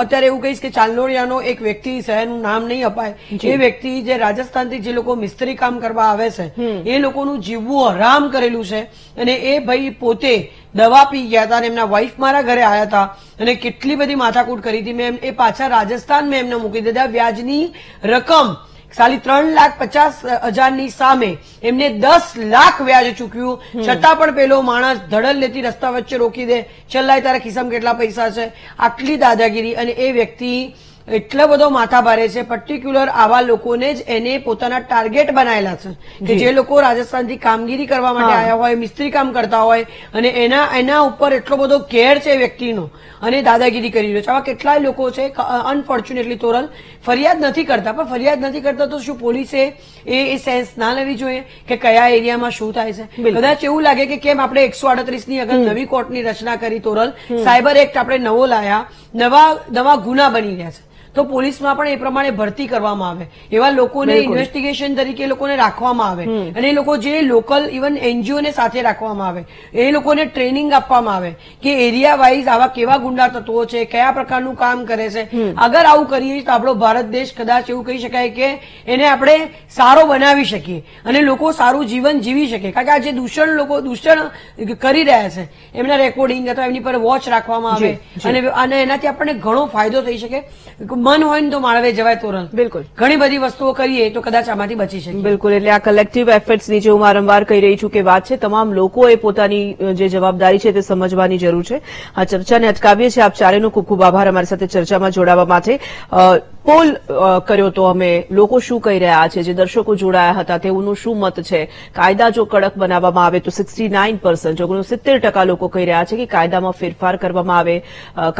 અત્યારે એવું કહીશ કે ચાંદલોડિયાનો એક વ્યક્તિ, શહેરનું નામ નહીં અપાય, એ વ્યક્તિ જે રાજસ્થાનથી જે લોકો મિસ્ત્રી કામ કરવા આવે છે એ લોકોનું જીવવું હરામ કરેલું છે. અને એ ભાઈ પોતે દવા પી ગયા હતા અને એમના વાઇફ મારા ઘરે આવ્યા હતા અને કેટલી બધી માથાકૂટ કરી હતી. મેં એ પાછા રાજસ્થાન મેં એમને મૂકી દીધા. વ્યાજની રકમ ખાલી 3,50,000ની સામે એમને 10 લાખ વ્યાજ ચૂક્યું. છતાં પણ પેલો માણસ ધડલ લેતી રસ્તા વચ્ચે રોકી દે, ચલાય તારા ખિસ્સામાં કેટલા પૈસા છે, આટલી દાદાગીરી. અને એ વ્યક્તિ એટલો બધો માથા ભારે છે. પર્ટિક્યુલર આવા લોકોને જ એને પોતાના ટાર્ગેટ બનાયેલા છે કે જે લોકો રાજસ્થાનથી કામગીરી કરવા માટે આવ્યા હોય, મિસ્ત્રી કામ કરતા હોય અને એના ઉપર એટલો બધો કેર છે વ્યક્તિનો અને દાદાગીરી કરી રહ્યો છે. આવા કેટલાય લોકો છે. અનફોર્ચ્યુનેટલી તોરલ ફરિયાદ નથી કરતા, પણ ફરિયાદ નથી કરતા તો શું પોલીસે એ સેન્સ ના લેવી જોઈએ કે કયા એરિયામાં શું થાય છે? કદાચ એવું લાગે કે કેમ આપણે 138ની અગર નવી કોર્ટની રચના કરી તોરલ, સાયબર એક્ટ આપણે નવો લાયા, નવા ગુના બની રહ્યા છે, તો પોલીસમાં પણ એ પ્રમાણે ભરતી કરવામાં આવે, એવા લોકોને ઇન્વેસ્ટિગેશન તરીકે લોકોને રાખવામાં આવે અને એ લોકો જે લોકલ ઇવન એનજીઓને સાથે રાખવામાં આવે, એ લોકોને ટ્રેનિંગ આપવામાં આવે કે એરિયા વાઇઝ આવા કેવા ગુંડા તત્વો છે, કયા પ્રકારનું કામ કરે છે. અગર આવું કરીએ તો આપણો ભારત દેશ કદાચ એવું કહી શકાય કે એને આપણે સારો બનાવી શકીએ અને લોકો સારું જીવન જીવી શકે. કારણ કે આ જે દૂષણ કરી રહ્યા છે એમના રેકોર્ડિંગ અથવા એમની પર વોચ રાખવામાં આવે અને એનાથી આપણને ઘણો ફાયદો થઈ શકે. મન હોય ને તો માળવે જવાય તોરણ. બિલકુલ, ઘણી બધી વસ્તુઓ કરીએ તો કદાચ આમાંથી બચી શકે. બિલકુલ, એટલે આ કલેક્ટિવ એફર્ટ્સની જે હું વારંવાર કહી રહી છું કે વાત છે, તમામ લોકોએ પોતાની જે જવાબદારી છે તે સમજવાની જરૂર છે. આ ચર્ચાને અટકાવીએ છીએ. આપ ચારેનો ખૂબ ખૂબ આભાર અમારી સાથે ચર્ચામાં જોડાવા માટે. પોલ કર્યો તો અમે, લોકો શું કહી રહ્યા છે, જે દર્શકો જોડાયા હતા તેઓનું શું મત છે, કાયદા જો કડક બનાવવામાં આવે તો 69%, 69% લોકો કહી રહ્યા છે કે કાયદામાં ફેરફાર કરવામાં આવે,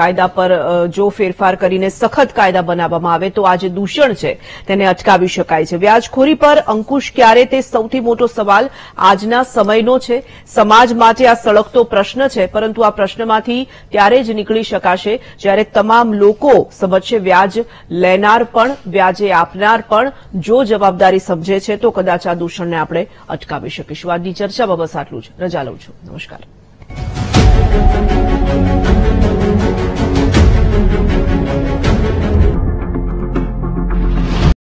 કાયદા પર જો ફેરફાર કરીને સખત કાયદા બનાવવામાં આવે તો આ જે દૂષણ છે તેને અટકાવી શકાય છે. વ્યાજખોરી પર અંકુશ ક્યારે, તે સૌથી મોટો સવાલ આજના સમયનો છે. સમાજ માટે આ સળગતો પ્રશ્ન છે, પરંતુ આ પ્રશ્નમાંથી ત્યારે જ નીકળી શકાશે જ્યારે તમામ લોકો સમજશે. વ્યાજ લેનાર પણ, વ્યાજે આપનાર પણ જો જવાબદારી સમજે છે તો કદાચ આ દૂષણને આપણે અટકાવી શકીશું. આજની ચર્ચામાં બસ આટલું જ. રજા લઉં છું. નમસ્કાર.